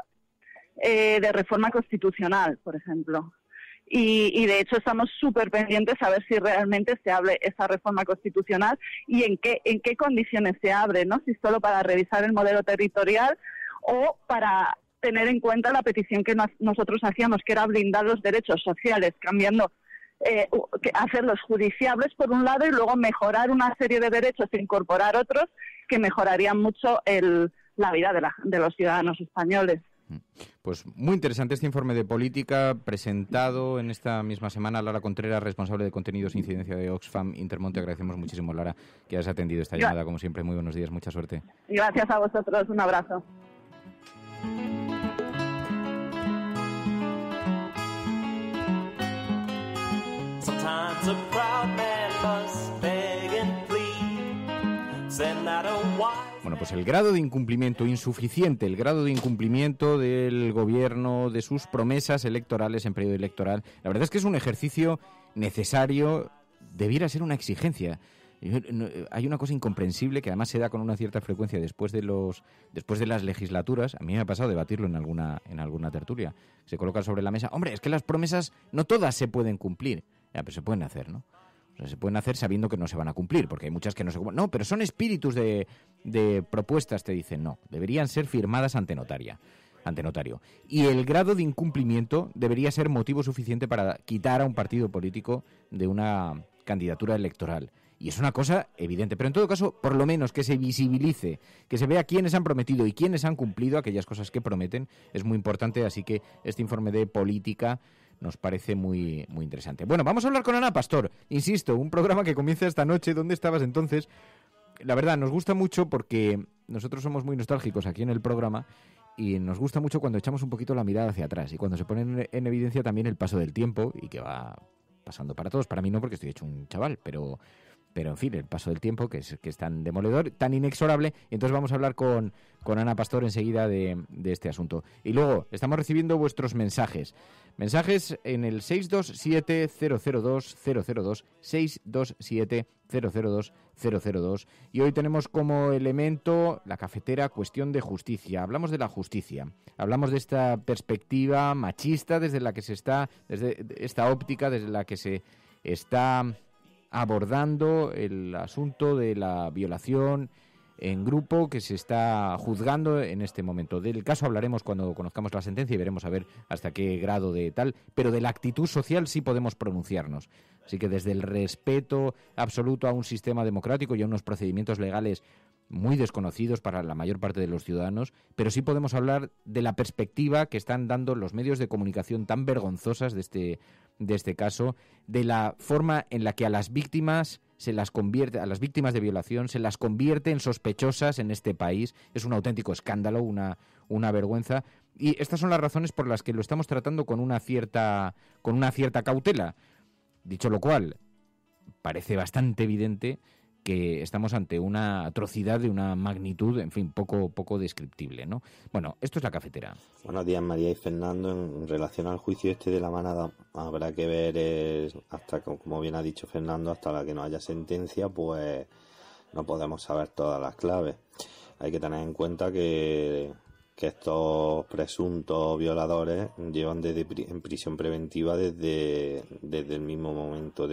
de reforma constitucional, por ejemplo. Y de hecho estamos súper pendientes a ver si realmente se abre esa reforma constitucional y en qué condiciones se abre, ¿no? Si solo para revisar el modelo territorial o para tener en cuenta la petición que nosotros hacíamos, que era blindar los derechos sociales, cambiando, hacerlos judiciables por un lado y luego mejorar una serie de derechos e incorporar otros que mejorarían mucho la vida de los ciudadanos españoles. Pues muy interesante este informe de política presentado en esta misma semana. Lara Contreras, responsable de contenidos e incidencia de Oxfam Intermón. Te agradecemos muchísimo, Lara, que has atendido esta llamada. Como siempre, muy buenos días, mucha suerte. Gracias a vosotros, un abrazo. Bueno, pues el grado de incumplimiento insuficiente, el grado de incumplimiento del gobierno, de sus promesas electorales en periodo electoral, la verdad es que es un ejercicio necesario, debiera ser una exigencia. Hay una cosa incomprensible que además se da con una cierta frecuencia después de las legislaturas. A mí me ha pasado debatirlo en alguna tertulia. Se coloca sobre la mesa, hombre, es que las promesas no todas se pueden cumplir. Ya, pero se pueden hacer, ¿no? O sea, se pueden hacer sabiendo que no se van a cumplir, porque hay muchas que no se cumplen. No, pero son espíritus de propuestas, te dicen. No, deberían ser firmadas ante notario. Y el grado de incumplimiento debería ser motivo suficiente para quitar a un partido político de una candidatura electoral. Y es una cosa evidente. Pero en todo caso, por lo menos que se visibilice, que se vea quiénes han prometido y quiénes han cumplido aquellas cosas que prometen, es muy importante. Así que este informe de política nos parece muy, muy interesante. Bueno, vamos a hablar con Ana Pastor. Insisto, un programa que comienza esta noche. ¿Dónde estabas entonces? La verdad, nos gusta mucho porque nosotros somos muy nostálgicos aquí en el programa y nos gusta mucho cuando echamos un poquito la mirada hacia atrás y cuando se pone en evidencia también el paso del tiempo y que va pasando para todos. Para mí no, porque estoy hecho un chaval, pero en fin, el paso del tiempo, que es tan demoledor, tan inexorable. Y entonces vamos a hablar con Ana Pastor enseguida de este asunto. Y luego estamos recibiendo vuestros mensajes. Mensajes en el 627-002-002, 627-002-002. Y hoy tenemos como elemento la cafetera cuestión de justicia. Hablamos de la justicia. Hablamos de esta perspectiva machista desde esta óptica desde la que se está abordando el asunto de la violación en grupo que se está juzgando en este momento. Del caso hablaremos cuando conozcamos la sentencia y veremos a ver hasta qué grado de tal, pero de la actitud social sí podemos pronunciarnos. Así que desde el respeto absoluto a un sistema democrático y a unos procedimientos legales muy desconocidos para la mayor parte de los ciudadanos, pero sí podemos hablar de la perspectiva que están dando los medios de comunicación tan vergonzosas de este caso, de la forma en la que a las víctimas a las víctimas de violación se las convierte en sospechosas en este país. Es un auténtico escándalo, una vergüenza. Y estas son las razones por las que lo estamos tratando con una cierta cautela. Dicho lo cual, parece bastante evidente que estamos ante una atrocidad de una magnitud, en fin, poco descriptible, ¿no? Bueno, esto es la cafetera. Buenos días, María y Fernando. En relación al juicio de la manada, habrá que ver hasta, como bien ha dicho Fernando, hasta la que no haya sentencia, pues no podemos saber todas las claves. Hay que tener en cuenta que estos presuntos violadores llevan en prisión preventiva desde el mismo momento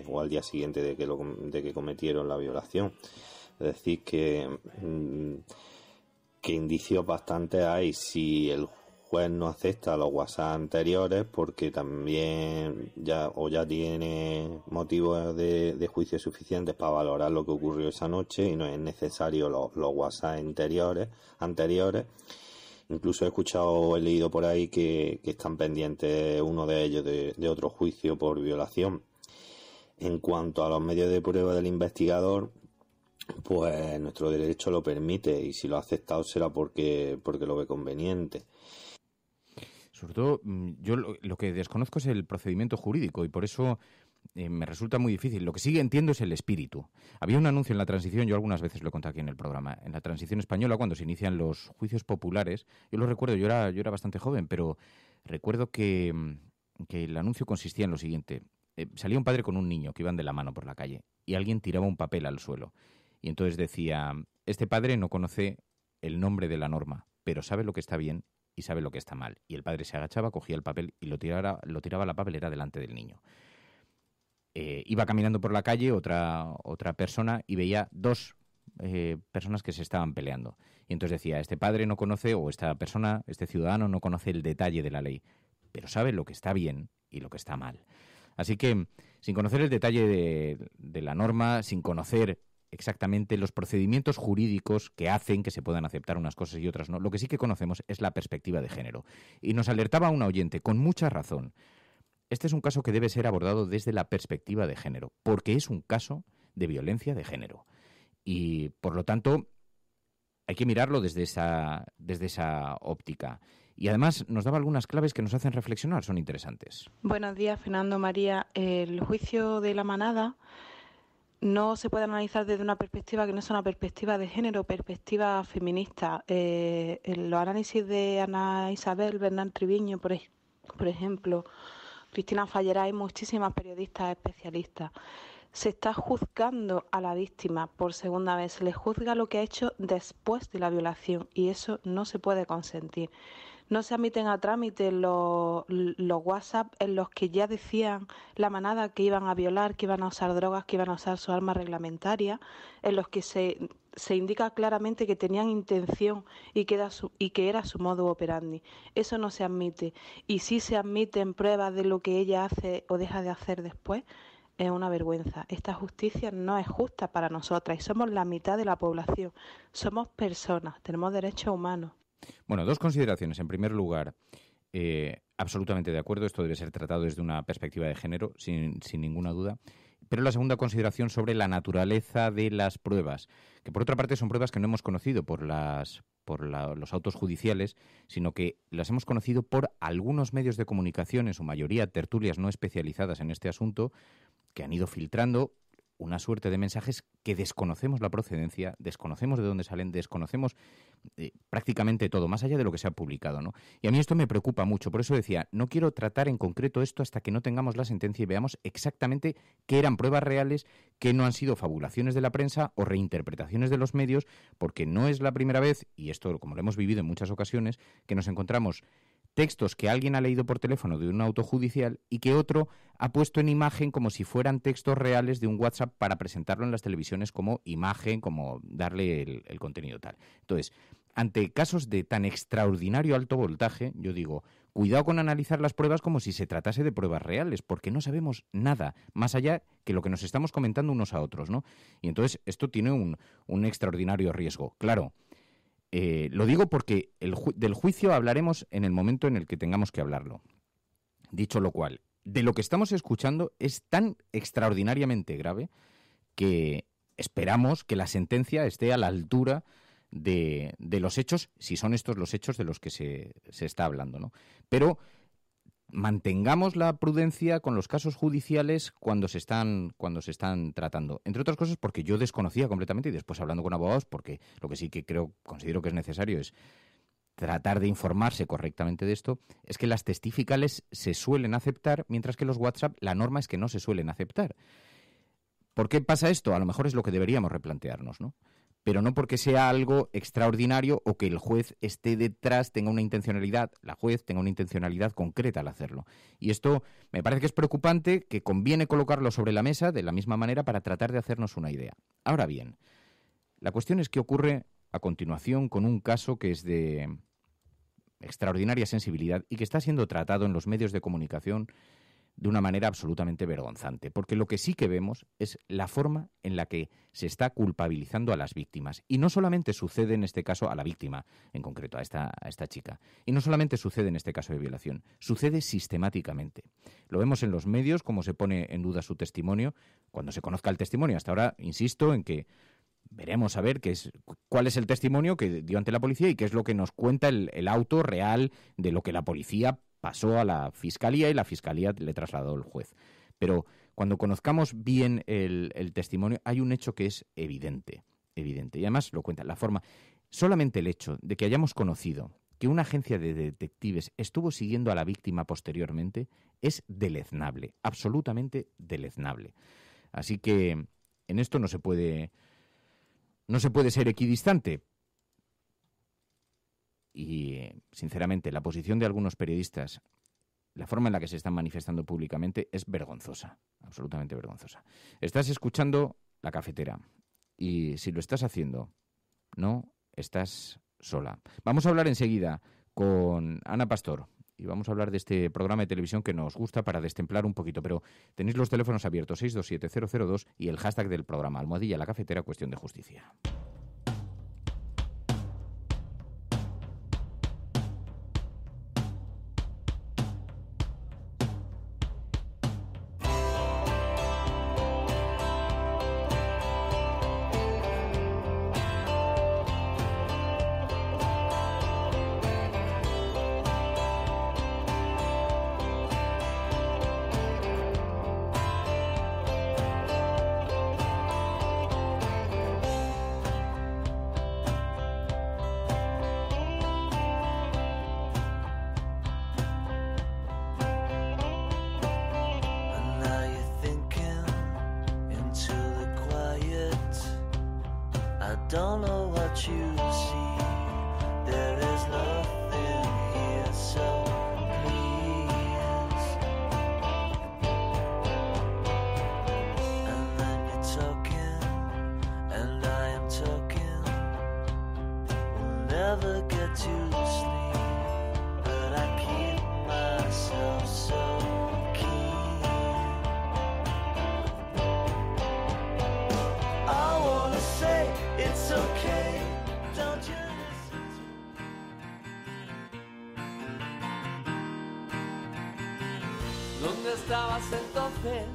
o al día siguiente de que cometieron la violación. Es decir, que indicios bastantes hay. Si el juez no acepta los WhatsApp anteriores, porque también ya tiene motivos de juicio suficientes para valorar lo que ocurrió esa noche y no es necesario los WhatsApp anteriores. Incluso he leído por ahí que están pendientes uno de ellos de otro juicio por violación. En cuanto a los medios de prueba del investigador, pues nuestro derecho lo permite, y si lo ha aceptado será porque lo ve conveniente. Sobre todo, yo lo que desconozco es el procedimiento jurídico, y por eso me resulta muy difícil. Lo que sí entiendo es el espíritu. Había un anuncio en la transición, yo algunas veces lo he contado aquí en el programa, en la transición española, cuando se inician los juicios populares. Yo lo recuerdo, yo era bastante joven, pero recuerdo que el anuncio consistía en lo siguiente. Salía un padre con un niño que iban de la mano por la calle y alguien tiraba un papel al suelo. Y entonces decía, este padre no conoce el nombre de la norma, pero sabe lo que está bien y sabe lo que está mal. Y el padre se agachaba, cogía el papel y lo tiraba a la papelera delante del niño. Iba caminando por la calle otra persona y veía dos personas que se estaban peleando. Y entonces decía, este padre no conoce, o esta persona, este ciudadano no conoce el detalle de la ley, pero sabe lo que está bien y lo que está mal. Así que, sin conocer el detalle de la norma, sin conocer exactamente los procedimientos jurídicos que hacen que se puedan aceptar unas cosas y otras no, lo que sí que conocemos es la perspectiva de género. Y nos alertaba una oyente, con mucha razón, este es un caso que debe ser abordado desde la perspectiva de género, porque es un caso de violencia de género. Y, por lo tanto, hay que mirarlo desde esa óptica. Y además nos daba algunas claves que nos hacen reflexionar, son interesantes. Buenos días, Fernando, María. El juicio de la manada no se puede analizar desde una perspectiva que no es una perspectiva de género, perspectiva feminista. Los análisis de Ana Isabel Bernal Triviño, por ejemplo, Cristina Fallera, hay muchísimas periodistas especialistas. Se está juzgando a la víctima por segunda vez, se le juzga lo que ha hecho después de la violación y eso no se puede consentir. No se admiten a trámite los WhatsApp en los que ya decían la manada que iban a violar, que iban a usar drogas, que iban a usar su arma reglamentaria, en los que se indica claramente que tenían intención y que era su modus operandi. Eso no se admite. Y si se admiten pruebas de lo que ella hace o deja de hacer después, es una vergüenza. Esta justicia no es justa para nosotras y somos la mitad de la población. Somos personas, tenemos derechos humanos. Bueno, dos consideraciones. En primer lugar, absolutamente de acuerdo, esto debe ser tratado desde una perspectiva de género, sin ninguna duda. Pero la segunda consideración sobre la naturaleza de las pruebas, que por otra parte son pruebas que no hemos conocido por los autos judiciales, sino que las hemos conocido por algunos medios de comunicación, en su mayoría tertulias no especializadas en este asunto, que han ido filtrando una suerte de mensajes que desconocemos la procedencia, desconocemos de dónde salen, desconocemos prácticamente todo, más allá de lo que se ha publicado, ¿no? Y a mí esto me preocupa mucho, por eso decía, no quiero tratar en concreto esto hasta que no tengamos la sentencia y veamos exactamente qué eran pruebas reales, qué no han sido fabulaciones de la prensa o reinterpretaciones de los medios, porque no es la primera vez, y esto como lo hemos vivido en muchas ocasiones, que nos encontramos textos que alguien ha leído por teléfono de un auto judicial y que otro ha puesto en imagen como si fueran textos reales de un WhatsApp para presentarlo en las televisiones como imagen, como darle el contenido tal. Entonces, ante casos de tan extraordinario alto voltaje, yo digo, cuidado con analizar las pruebas como si se tratase de pruebas reales, porque no sabemos nada, más allá que lo que nos estamos comentando unos a otros, ¿no? Y entonces esto tiene un extraordinario riesgo. Claro, lo digo porque del juicio hablaremos en el momento en el que tengamos que hablarlo. Dicho lo cual, de lo que estamos escuchando es tan extraordinariamente grave que esperamos que la sentencia esté a la altura de los hechos, si son estos los hechos de los que se está hablando, ¿no? Pero mantengamos la prudencia con los casos judiciales cuando se están tratando. Entre otras cosas porque yo desconocía completamente, y después hablando con abogados, porque lo que sí que considero que es necesario es tratar de informarse correctamente de esto, es que las testificales se suelen aceptar, mientras que los WhatsApp la norma es que no se suelen aceptar. ¿Por qué pasa esto? A lo mejor es lo que deberíamos replantearnos, ¿no? Pero no porque sea algo extraordinario o que el juez esté detrás, tenga una intencionalidad, la juez tenga una intencionalidad concreta al hacerlo. Y esto me parece que es preocupante, que conviene colocarlo sobre la mesa de la misma manera para tratar de hacernos una idea. Ahora bien, la cuestión es qué ocurre a continuación con un caso que es de extraordinaria sensibilidad y que está siendo tratado en los medios de comunicación de una manera absolutamente vergonzante, porque lo que sí que vemos es la forma en la que se está culpabilizando a las víctimas. Y no solamente sucede en este caso a la víctima, en concreto, a esta chica. Y no solamente sucede en este caso de violación, sucede sistemáticamente. Lo vemos en los medios, cómo se pone en duda su testimonio, cuando se conozca el testimonio. Hasta ahora, insisto en que veremos a ver cuál es el testimonio que dio ante la policía y qué es lo que nos cuenta el auto real de lo que la policía pasó a la Fiscalía y la Fiscalía le trasladó al juez. Pero cuando conozcamos bien el testimonio, hay un hecho que es evidente. Y además lo cuenta la forma. Solamente el hecho de que hayamos conocido que una agencia de detectives estuvo siguiendo a la víctima posteriormente es deleznable, absolutamente deleznable. Así que en esto no se puede ser equidistante. Y, sinceramente, la posición de algunos periodistas, la forma en la que se están manifestando públicamente es vergonzosa, absolutamente vergonzosa. Estás escuchando La Cafetera y si lo estás haciendo, no estás sola. Vamos a hablar enseguida con Ana Pastor y vamos a hablar de este programa de televisión que nos gusta para destemplar un poquito, pero tenéis los teléfonos abiertos 627-002 y el hashtag del programa, almohadilla La Cafetera, cuestión de justicia. ¿Dónde estabas entonces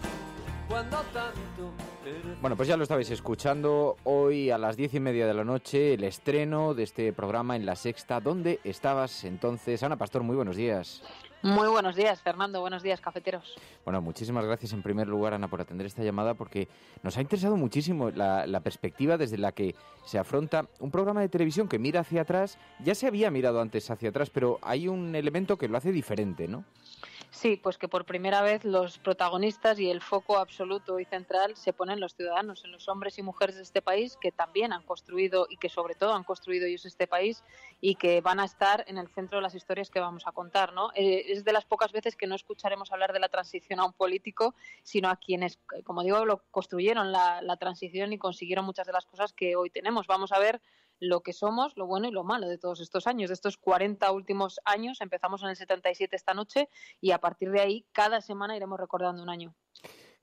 Bueno, pues ya lo estabais escuchando. Hoy a las 10:30 de la noche el estreno de este programa en La Sexta. ¿Dónde estabas entonces? Ana Pastor, muy buenos días. Muy buenos días, Fernando. Buenos días, cafeteros. Bueno, muchísimas gracias en primer lugar, Ana, por atender esta llamada, porque nos ha interesado muchísimo la perspectiva desde la que se afronta un programa de televisión que mira hacia atrás. Ya se había mirado antes hacia atrás, pero hay un elemento que lo hace diferente, ¿no? Sí, pues que por primera vez los protagonistas y el foco absoluto y central se ponen los ciudadanos, en los hombres y mujeres de este país que también han construido y que sobre todo han construido ellos este país y que van a estar en el centro de las historias que vamos a contar, ¿no? Es de las pocas veces que no escucharemos hablar de la transición a un político, sino a quienes, como digo, lo construyeron la transición y consiguieron muchas de las cosas que hoy tenemos. Vamos a ver lo que somos, lo bueno y lo malo de todos estos años, de estos 40 últimos años. Empezamos en el 77 esta noche y a partir de ahí cada semana iremos recordando un año.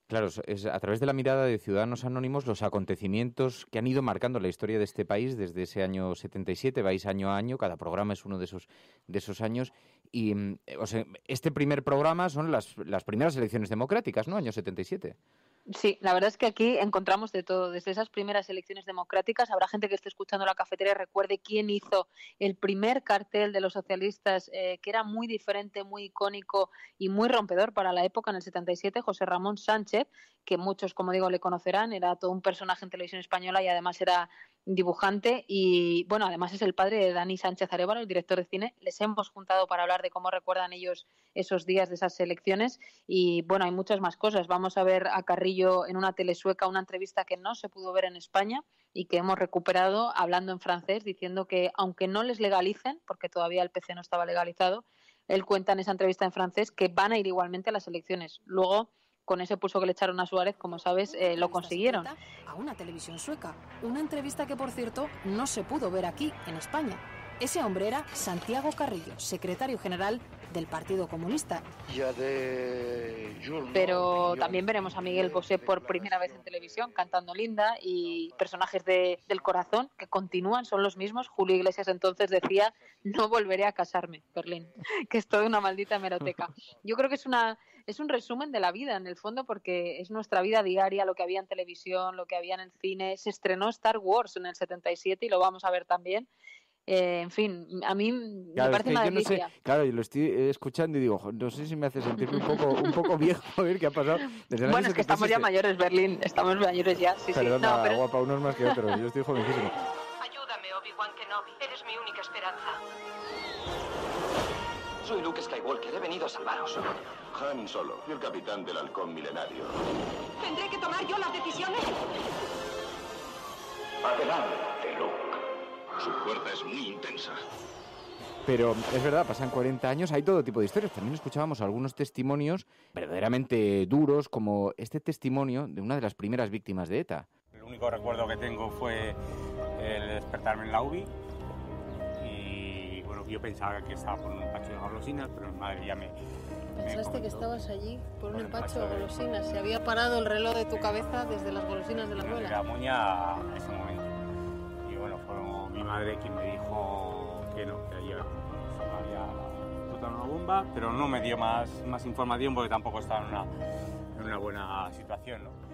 Claro, es a través de la mirada de Ciudadanos Anónimos los acontecimientos que han ido marcando la historia de este país desde ese año 77, vais año a año, cada programa es uno de esos años. Y o sea, este primer programa son las primeras elecciones democráticas, ¿no? Año 77. Sí, la verdad es que aquí encontramos de todo. Desde esas primeras elecciones democráticas, habrá gente que esté escuchando la cafetera y recuerde quién hizo el primer cartel de los socialistas, que era muy diferente, muy icónico y muy rompedor para la época, en el 77, José Ramón Sánchez, que muchos, como digo, le conocerán, era todo un personaje en televisión española y además era dibujante y, bueno, además es el padre de Dani Sánchez Arévalo, el director de cine. Les hemos juntado para hablar de cómo recuerdan ellos esos días de esas elecciones y, bueno, hay muchas más cosas. Vamos a ver a Carrillo en una telesueca, una entrevista que no se pudo ver en España y que hemos recuperado hablando en francés, diciendo que aunque no les legalicen, porque todavía el PC no estaba legalizado, él cuenta en esa entrevista en francés que van a ir igualmente a las elecciones. Luego, con ese pulso que le echaron a Suárez, como sabes, lo consiguieron. A una televisión sueca. Una entrevista que, por cierto, no se pudo ver aquí, en España. Ese hombre era Santiago Carrillo, secretario general del Partido Comunista. Pero también veremos a Miguel Bosé por primera vez en televisión cantando Linda y personajes del corazón que continúan, son los mismos. Julio Iglesias entonces decía: no volveré a casarme, Berlín, que es toda una maldita hemeroteca. Yo creo que es un resumen de la vida, en el fondo, porque es nuestra vida diaria, lo que había en televisión, lo que había en el cine. Se estrenó Star Wars en el 77 y lo vamos a ver también. En fin, a mí me parece una delicia. No sé, claro, yo lo estoy escuchando y digo, no sé si me hace sentirme un poco viejo. A ver qué ha pasado. Bueno, es que estamos ya mayores, Berlín. Estamos mayores ya, sí. Perdona, No, pero... guapa, unos más que otros. Yo estoy jovencísimo. Ayúdame, Obi-Wan Kenobi. Eres mi única esperanza. Soy Luke Skywalker. He venido a salvaros. Han Solo, el capitán del halcón milenario. ¿Tendré que tomar yo las decisiones? Adelante, Luke. Su fuerza es muy intensa. Pero es verdad, pasan 40 años, hay todo tipo de historias. También escuchábamos algunos testimonios verdaderamente duros, como este testimonio de una de las primeras víctimas de ETA. El único recuerdo que tengo fue el despertarme en la UBI y, bueno, yo pensaba que estaba por un empacho de golosinas, pero mi madre ya me ¿Pensaste que estabas allí por un empacho de golosinas? ¿Se había parado el reloj de tu cabeza desde las golosinas de la abuela? La muña en ese momento. Y bueno, fue mi madre quien me dijo que no, que ayer había explotado una bomba, pero no me dio más información porque tampoco estaba en una buena situación, ¿no?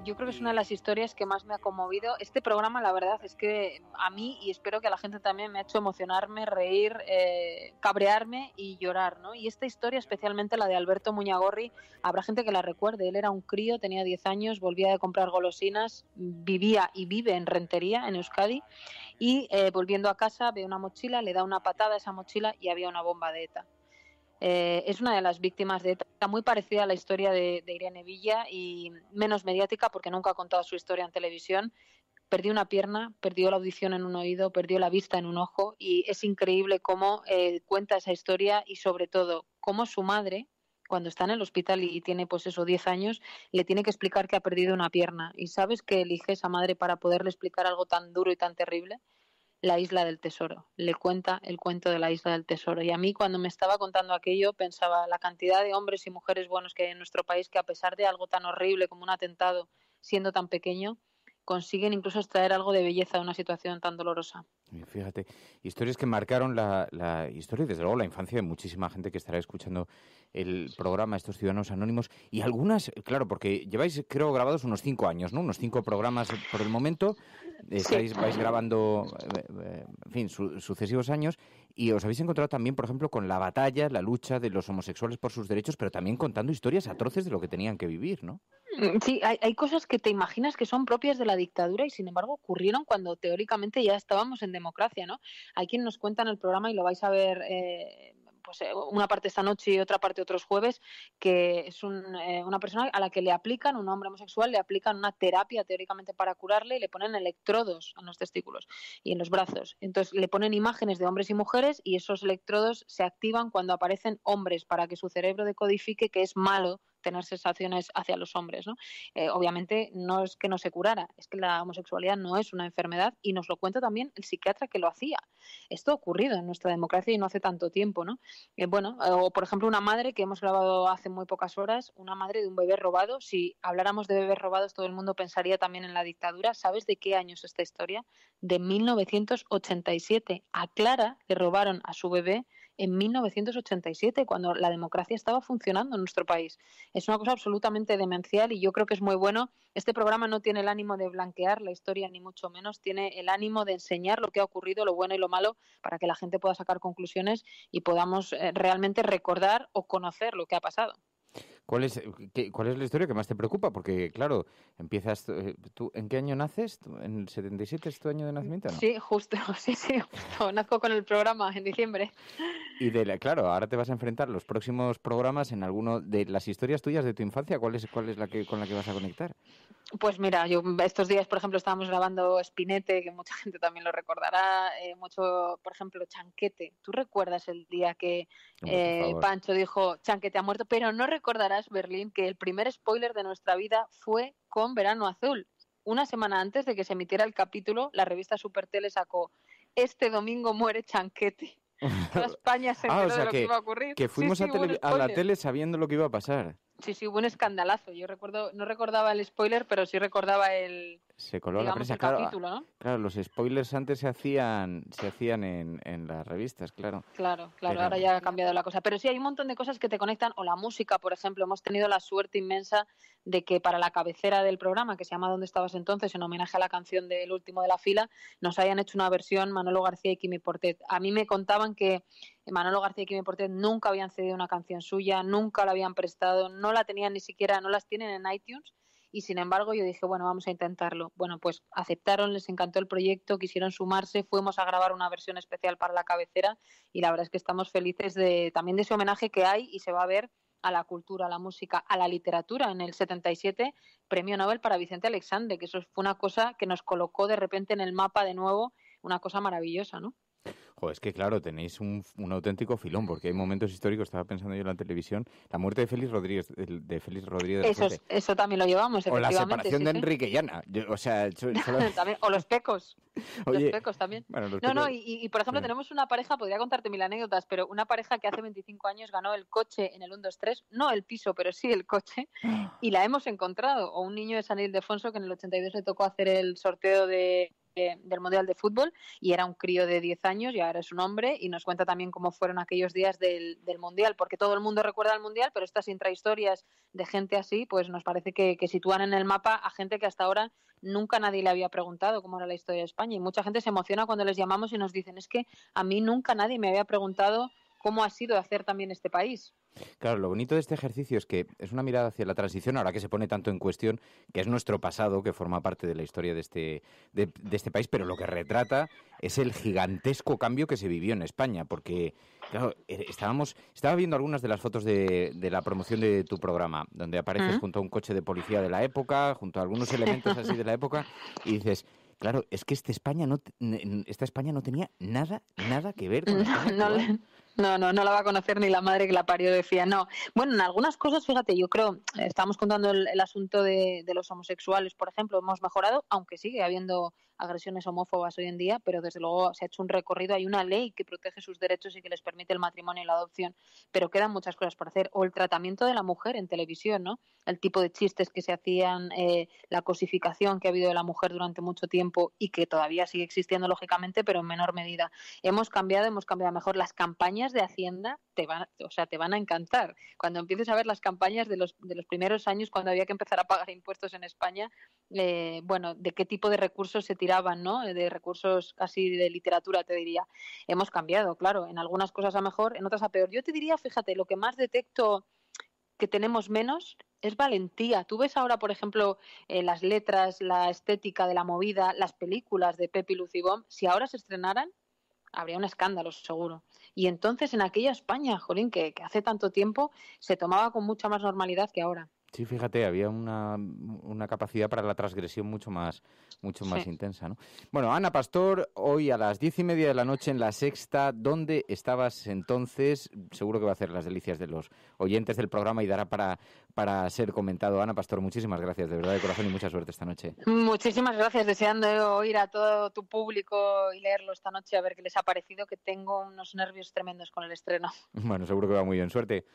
Yo creo que es una de las historias que más me ha conmovido. Este programa, la verdad, es que a mí, y espero que a la gente también, me ha hecho emocionarme, reír, cabrearme y llorar, ¿no? Y esta historia, especialmente la de Alberto Muñagorri, habrá gente que la recuerde. Él era un crío, tenía 10 años, volvía de comprar golosinas, vivía y vive en Rentería, en Euskadi, y volviendo a casa ve una mochila, le da una patada a esa mochila y había una bomba de ETA. Es una de las víctimas de ETA, muy parecida a la historia de Irene Villa y menos mediática porque nunca ha contado su historia en televisión. Perdió una pierna, perdió la audición en un oído, perdió la vista en un ojo y es increíble cómo cuenta esa historia y sobre todo cómo su madre, cuando está en el hospital y tiene pues eso 10 años, le tiene que explicar que ha perdido una pierna. ¿Y sabes qué elige esa madre para poderle explicar algo tan duro y tan terrible? La Isla del Tesoro. Le cuenta el cuento de la Isla del Tesoro. Y a mí, cuando me estaba contando aquello, pensaba la cantidad de hombres y mujeres buenos que hay en nuestro país que, a pesar de algo tan horrible como un atentado, siendo tan pequeño, consiguen incluso extraer algo de belleza de una situación tan dolorosa. Fíjate, historias que marcaron la historia y desde luego la infancia de muchísima gente que estará escuchando el programa, estos Ciudadanos Anónimos, y algunas, claro, porque lleváis, creo, grabados unos 5 años, ¿no? Unos 5 programas por el momento, vais grabando, en fin, sucesivos años, y os habéis encontrado también, por ejemplo, con la batalla, la lucha de los homosexuales por sus derechos, pero también contando historias atroces de lo que tenían que vivir, ¿no? Sí, hay cosas que te imaginas que son propias de la dictadura y sin embargo ocurrieron cuando teóricamente ya estábamos en democracia, ¿no? Hay quien nos cuenta en el programa y lo vais a ver una parte esta noche y otra parte otros jueves, que es una persona a la que le aplican, un hombre homosexual, le aplican una terapia teóricamente para curarle y le ponen electrodos en los testículos y en los brazos. Entonces le ponen imágenes de hombres y mujeres y esos electrodos se activan cuando aparecen hombres para que su cerebro decodifique que es malo tener sensaciones hacia los hombres, ¿no? Obviamente no es que no se curara, es que la homosexualidad no es una enfermedad y nos lo cuenta también el psiquiatra que lo hacía. Esto ha ocurrido en nuestra democracia y no hace tanto tiempo, ¿no? O por ejemplo una madre que hemos grabado hace muy pocas horas, una madre de un bebé robado. Si habláramos de bebés robados todo el mundo pensaría también en la dictadura. ¿Sabes de qué año es esta historia? De 1987. A Clara le robaron a su bebé en 1987, cuando la democracia estaba funcionando en nuestro país. Es una cosa absolutamente demencial y yo creo que es muy bueno. Este programa no tiene el ánimo de blanquear la historia, ni mucho menos. Tiene el ánimo de enseñar lo que ha ocurrido, lo bueno y lo malo, para que la gente pueda sacar conclusiones y podamos realmente recordar o conocer lo que ha pasado. ¿Cuál es la historia que más te preocupa? Porque, claro, empiezas... ¿Tú en qué año naces? ¿En el 77 es tu año de nacimiento, no? Sí, justo. Nazco con el programa en diciembre. Y claro, ahora te vas a enfrentar los próximos programas en alguno de las historias tuyas de tu infancia. ¿Cuál es con la que vas a conectar? Pues mira, yo estos días, por ejemplo, estábamos grabando Spinete, que mucha gente también lo recordará, mucho, por ejemplo, Chanquete. ¿Tú recuerdas el día que Pancho dijo Chanquete ha muerto? Pero no recordarás, Berlín, que el primer spoiler de nuestra vida fue con Verano Azul. Una semana antes de que se emitiera el capítulo, la revista Supertele sacó "Este domingo muere Chanquete". Toda España se enteró de lo que iba a ocurrir. Que fuimos a la tele sabiendo lo que iba a pasar. Sí, hubo un escandalazo. Yo no recordaba el spoiler, pero sí recordaba se coló la prensa, claro, capítulo, ¿no? Claro, los spoilers antes se hacían en las revistas, claro. Claro, ahora ya ha cambiado la cosa. Pero sí, hay un montón de cosas que te conectan, o la música, por ejemplo. Hemos tenido la suerte inmensa de que para la cabecera del programa, que se llama ¿Dónde estabas entonces?, en homenaje a la canción del último de la fila, nos hayan hecho una versión Manolo García y Quimi Portet. A mí me contaban que Manolo García y Quimi Portet nunca habían cedido una canción suya, nunca la habían prestado, no la tenían ni siquiera, no las tienen en iTunes. Y sin embargo yo dije, bueno, vamos a intentarlo. Bueno, pues aceptaron, les encantó el proyecto, quisieron sumarse, fuimos a grabar una versión especial para la cabecera y la verdad es que estamos felices también de ese homenaje que hay y se va a ver a la cultura, a la música, a la literatura. En el 77, Premio Nobel para Vicente Aleixandre, que eso fue una cosa que nos colocó de repente en el mapa de nuevo, una cosa maravillosa, ¿no? Joder, es que claro, tenéis un auténtico filón, porque hay momentos históricos, estaba pensando yo en la televisión, la muerte de Félix Rodríguez. Eso también lo llevamos, efectivamente. O la separación de Enrique y Ana. También, o los pecos. Oye, los pecos también. Bueno, y por ejemplo, tenemos una pareja, podría contarte mil anécdotas, pero una pareja que hace 25 años ganó el coche en el 1, 2, 3, no el piso, pero sí el coche, y la hemos encontrado. O un niño de San Ildefonso que en el 82 le tocó hacer el sorteo del Mundial de Fútbol y era un crío de 10 años y ahora es un hombre y nos cuenta también cómo fueron aquellos días del Mundial, porque todo el mundo recuerda el Mundial, pero estas intrahistorias de gente así, pues nos parece que sitúan en el mapa a gente que hasta ahora nunca nadie le había preguntado cómo era la historia de España y mucha gente se emociona cuando les llamamos y nos dicen, es que a mí nunca nadie me había preguntado cómo ha sido hacer también este país. Claro, lo bonito de este ejercicio es que es una mirada hacia la transición, ahora que se pone tanto en cuestión, que es nuestro pasado, que forma parte de la historia de este país, pero lo que retrata es el gigantesco cambio que se vivió en España, porque, claro, estaba viendo algunas de las fotos de la promoción de tu programa, donde apareces junto a un coche de policía de la época, junto a algunos elementos así de la época, y dices... Claro, es que esta España no tenía nada que ver con España. No la va a conocer ni la madre que la parió, decía. No. Bueno, en algunas cosas, fíjate, yo creo, estábamos contando el asunto de los homosexuales, por ejemplo, hemos mejorado, aunque sigue habiendo agresiones homófobas hoy en día, pero desde luego se ha hecho un recorrido, hay una ley que protege sus derechos y que les permite el matrimonio y la adopción, pero quedan muchas cosas por hacer. O el tratamiento de la mujer en televisión, ¿no? El tipo de chistes que se hacían, la cosificación que ha habido de la mujer durante mucho tiempo y que todavía sigue existiendo, lógicamente, pero en menor medida. Hemos cambiado mejor. Las campañas de Hacienda te van a encantar. Cuando empieces a ver las campañas de los primeros años, cuando había que empezar a pagar impuestos en España, de qué tipo de recursos se tiraban, ¿no? De recursos casi de literatura, te diría. Hemos cambiado, claro, en algunas cosas a mejor, en otras a peor. Yo te diría, fíjate, lo que más detecto que tenemos menos es valentía. Tú ves ahora, por ejemplo, las letras, la estética de la movida, las películas de Pepi Lucibom, si ahora se estrenaran, habría un escándalo, seguro. Y entonces en aquella España, jolín, que hace tanto tiempo se tomaba con mucha más normalidad que ahora. Sí, fíjate, había una capacidad para la transgresión mucho más intensa, ¿no? Bueno, Ana Pastor, hoy a las 10:30 de la noche en La Sexta. ¿Dónde estabas entonces? Seguro que va a hacer las delicias de los oyentes del programa y dará para ser comentado. Ana Pastor, muchísimas gracias, de verdad, de corazón, y mucha suerte esta noche. Muchísimas gracias, deseando oír a todo tu público y leerlo esta noche, a ver qué les ha parecido, que tengo unos nervios tremendos con el estreno. Bueno, seguro que va muy bien. Suerte.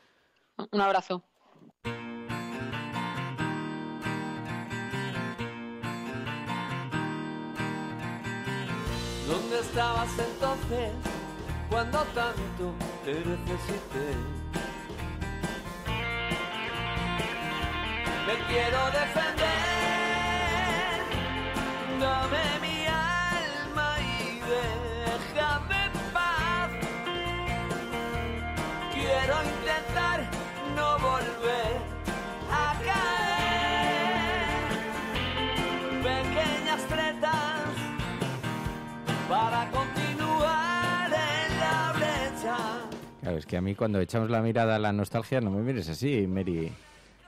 Un abrazo. ¿Dónde estabas entonces cuando tanto te necesité? Me quiero defender, dame mi alma y déjame en paz. Quiero intentar no volver a caer. Pequeñas tretas para continuar en la brecha. Claro, es que a mí cuando echamos la mirada a la nostalgia no me mires así, Mary.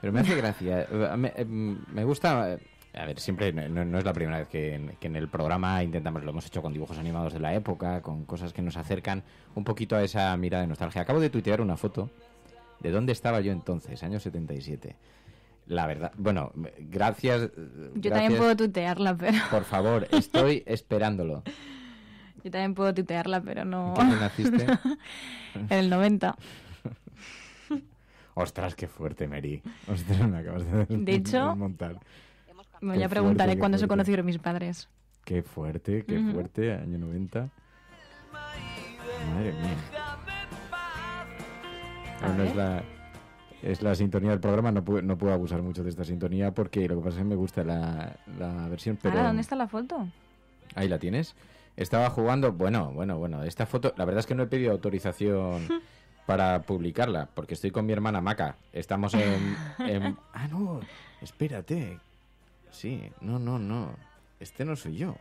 Pero me hace gracia. Me gusta... A ver, siempre no es la primera vez que en el programa intentamos, lo hemos hecho con dibujos animados de la época, con cosas que nos acercan un poquito a esa mirada de nostalgia. Acabo de tuitear una foto de dónde estaba yo entonces, año 77. La verdad, bueno, gracias. Yo también puedo tuitearla, pero... Por favor, estoy esperándolo. Yo también puedo tuitearla, pero no... ¿En qué naciste? En el 90. Ostras, qué fuerte, Mary. Ostras, me acabas de hecho, desmontar. Me voy a preguntar cuándo se conocieron mis padres. Qué fuerte, año 90. Madre mía. Bueno, es la sintonía del programa, no puedo abusar mucho de esta sintonía porque lo que pasa es que me gusta la versión, pero... ¿Dónde está la foto? Ahí la tienes. Estaba jugando, bueno, esta foto, la verdad es que no he pedido autorización para publicarla, porque estoy con mi hermana Maca. Estamos en... Ah, no, espérate. Sí, no, este no soy yo.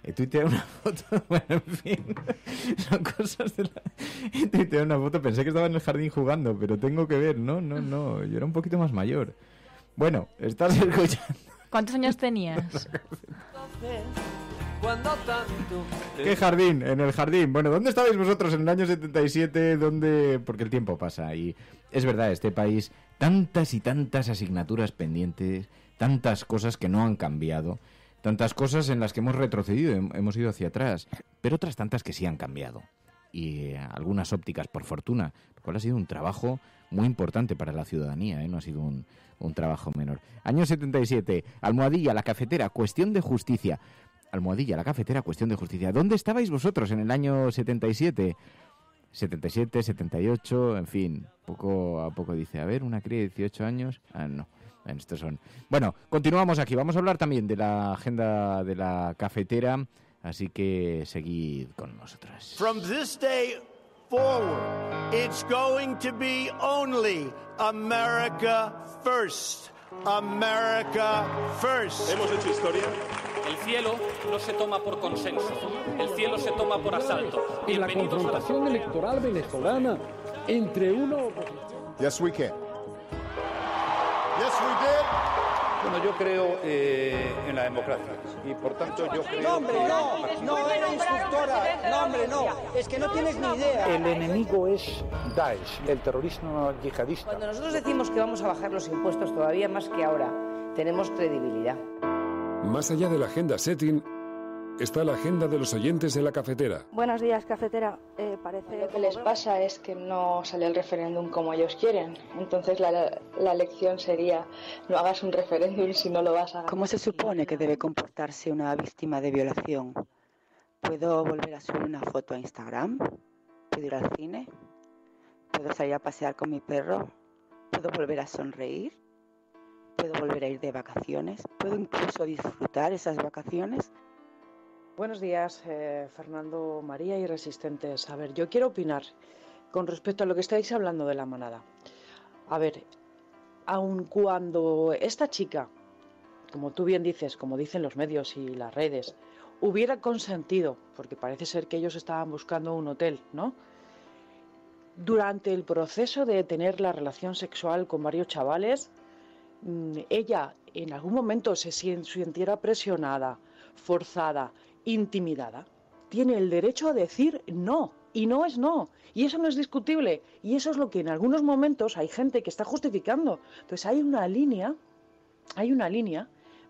He tuiteado una foto, bueno, en fin, son cosas de la... He tuiteado una foto, pensé que estaba en el jardín jugando, pero tengo que ver, no, yo era un poquito más mayor. Bueno, estás escuchando... ¿Cuántos años tenías? ¿Qué jardín? En el jardín. Bueno, ¿dónde estabais vosotros en el año 77? ¿Dónde? Porque el tiempo pasa y es verdad, este país, tantas y tantas asignaturas pendientes, tantas cosas que no han cambiado, tantas cosas en las que hemos retrocedido, hemos ido hacia atrás, pero otras tantas que sí han cambiado. Y algunas ópticas, por fortuna, lo cual ha sido un trabajo muy importante para la ciudadanía, no ha sido un trabajo menor. Año 77, Almohadilla, la cafetera, cuestión de justicia. Almohadilla, la cafetera, cuestión de justicia. ¿Dónde estabais vosotros en el año 77? 77, 78, en fin, poco a poco dice, a ver, una cría de 18 años. Ah, no, estos son... Bueno, continuamos aquí, vamos a hablar también de la agenda de la cafetera, así que seguid con nosotras. From this day forward, it's going to be only America first. America first. Hemos hecho historia. El cielo no se toma por consenso, el cielo se toma por asalto. Y la confrontación electoral venezolana entre uno... Yes, we can. Yes, we did. Bueno, yo creo en la democracia y por tanto yo creo... No, hombre, no era instructora, no, hombre, no, es que no tienes ni idea. El enemigo es Daesh, el terrorismo yihadista. Cuando nosotros decimos que vamos a bajar los impuestos todavía más que ahora, tenemos credibilidad. Más allá de la agenda setting, está la agenda de los oyentes de la cafetera. Buenos días, cafetera. Parece Lo que les pasa es que no sale el referéndum como ellos quieren. Entonces la lección sería: no hagas un referéndum si no lo vas a hacer. ¿Cómo se supone que debe comportarse una víctima de violación? ¿Puedo volver a subir una foto a Instagram? ¿Puedo ir al cine? ¿Puedo salir a pasear con mi perro? ¿Puedo volver a sonreír? ¿Puedo volver a ir de vacaciones? ¿Puedo incluso disfrutar esas vacaciones? Buenos días, Fernando, María y Resistentes. A ver, yo quiero opinar con respecto a lo que estáis hablando de la manada. A ver, aun cuando esta chica, como tú bien dices, como dicen los medios y las redes, hubiera consentido, porque parece ser que ellos estaban buscando un hotel, ¿no? Durante el proceso de tener la relación sexual con varios chavales, ella en algún momento se sintiera presionada, forzada, intimidada, tiene el derecho a decir no, y no es no, y eso no es discutible, y eso es lo que en algunos momentos hay gente que está justificando. Entonces hay una línea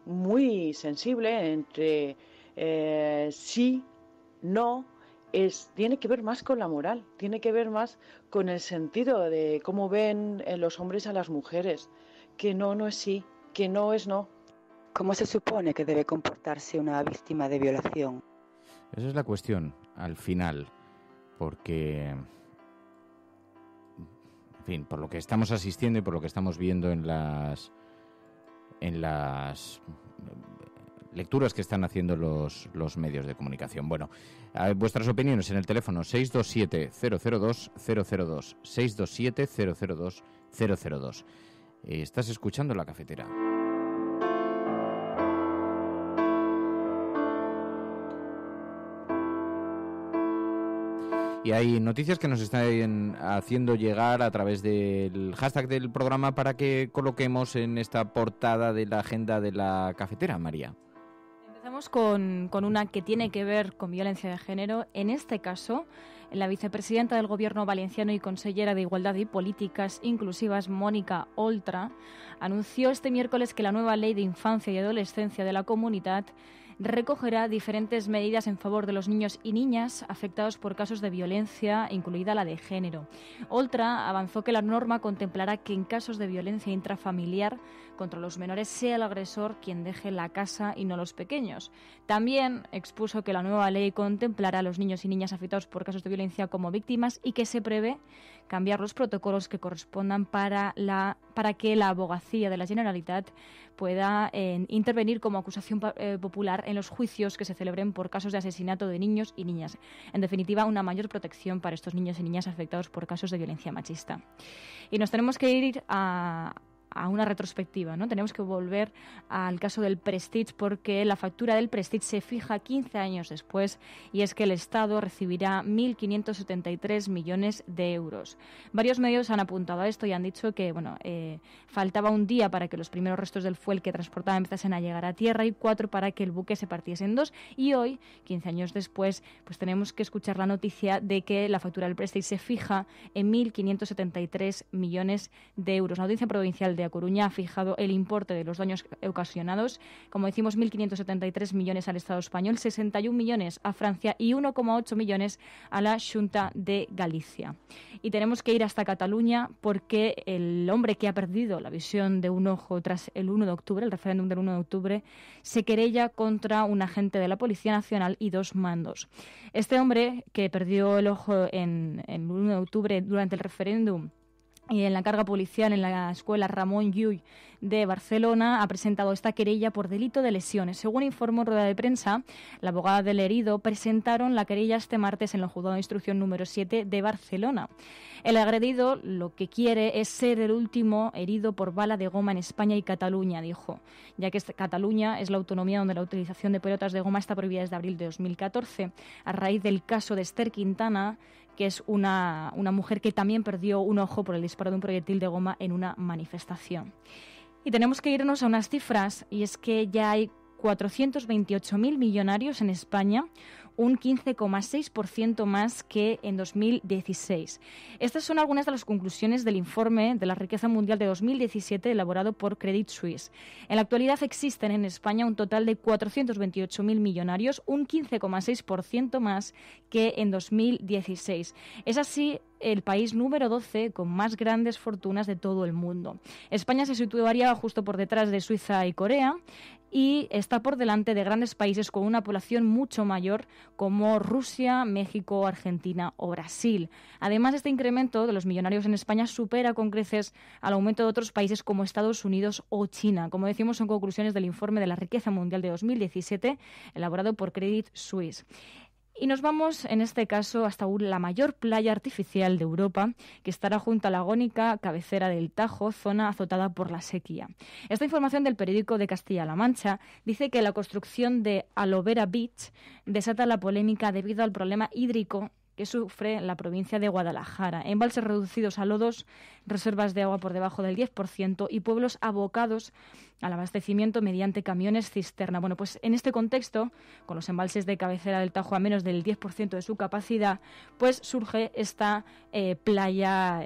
muy sensible entre sí, no, tiene que ver más con la moral, tiene que ver más con el sentido de cómo ven los hombres a las mujeres, que no es sí, que no es no. ¿Cómo se supone que debe comportarse una víctima de violación? Esa es la cuestión, al final, porque, en fin, por lo que estamos asistiendo y por lo que estamos viendo en las lecturas que están haciendo los medios de comunicación. Bueno, vuestras opiniones en el teléfono 627-002-002, 627-002-002. Estás escuchando La Cafetera. Y hay noticias que nos están haciendo llegar a través del hashtag del programa para que coloquemos en esta portada de la agenda de La Cafetera, María. Empezamos con una que tiene que ver con violencia de género. En este caso, la vicepresidenta del Gobierno valenciano y consellera de Igualdad y Políticas Inclusivas, Mónica Oltra, anunció este miércoles que la nueva Ley de Infancia y Adolescencia de la Comunidad recogerá diferentes medidas en favor de los niños y niñas afectados por casos de violencia, incluida la de género. Oltra avanzó que la norma contemplará que en casos de violencia intrafamiliar contra los menores sea el agresor quien deje la casa y no los pequeños. También expuso que la nueva ley contemplará a los niños y niñas afectados por casos de violencia como víctimas y que se prevé cambiar los protocolos que correspondan para que la Abogacía de la Generalitat pueda intervenir como acusación popular en los juicios que se celebren por casos de asesinato de niños y niñas. En definitiva, una mayor protección para estos niños y niñas afectados por casos de violencia machista. Y nos tenemos que ir a una retrospectiva, ¿no? Tenemos que volver al caso del Prestige porque la factura del Prestige se fija 15 años después y es que el Estado recibirá 1.573 millones de euros. Varios medios han apuntado a esto y han dicho que faltaba un día para que los primeros restos del fuel que transportaban empezasen a llegar a tierra y 4 para que el buque se partiese en 2 y hoy, 15 años después, pues tenemos que escuchar la noticia de que la factura del Prestige se fija en 1.573 millones de euros. La Audiencia Provincial de A Coruña ha fijado el importe de los daños ocasionados, como decimos, 1.573 millones al Estado español, 61 millones a Francia y 1,8 millones a la Xunta de Galicia. Y tenemos que ir hasta Cataluña porque el hombre que ha perdido la visión de un ojo tras el 1 de octubre, el referéndum del 1 de octubre, se querella contra un agente de la Policía Nacional y 2 mandos. Este hombre que perdió el ojo en el 1 de octubre durante el referéndum y en la carga policial en la escuela Ramon Llull de Barcelona ha presentado esta querella por delito de lesiones. Según informó en rueda de prensa, la abogada del herido presentaron la querella este martes en el juzgado de instrucción número 7 de Barcelona. El agredido lo que quiere es ser el último herido por bala de goma en España y Cataluña, dijo, ya que Cataluña es la autonomía donde la utilización de pelotas de goma está prohibida desde abril de 2014, a raíz del caso de Esther Quintana, que es una mujer que también perdió un ojo por el disparo de un proyectil de goma en una manifestación. Y tenemos que irnos a unas cifras, y es que ya hay 428.000 millonarios en España, un 15,6% más que en 2016. Estas son algunas de las conclusiones del informe de la riqueza mundial de 2017 elaborado por Credit Suisse. En la actualidad existen en España un total de 428.000 millonarios, un 15,6% más que en 2016. Es así el país número 12 con más grandes fortunas de todo el mundo. España se situaría justo por detrás de Suiza y Corea y está por delante de grandes países con una población mucho mayor como Rusia, México, Argentina o Brasil. Además, este incremento de los millonarios en España supera con creces al aumento de otros países como Estados Unidos o China. Como decimos, son conclusiones del informe de la riqueza mundial de 2017 elaborado por Credit Suisse. Y nos vamos, en este caso, hasta la mayor playa artificial de Europa, que estará junto a la agónica cabecera del Tajo, zona azotada por la sequía. Esta información del periódico de Castilla-La Mancha dice que la construcción de Aloe Vera Beach desata la polémica debido al problema hídrico que sufre la provincia de Guadalajara. Embalses reducidos a lodos, reservas de agua por debajo del 10% y pueblos abocados al abastecimiento mediante camiones cisterna. Bueno, pues en este contexto, con los embalses de cabecera del Tajo a menos del 10% de su capacidad, pues surge esta playa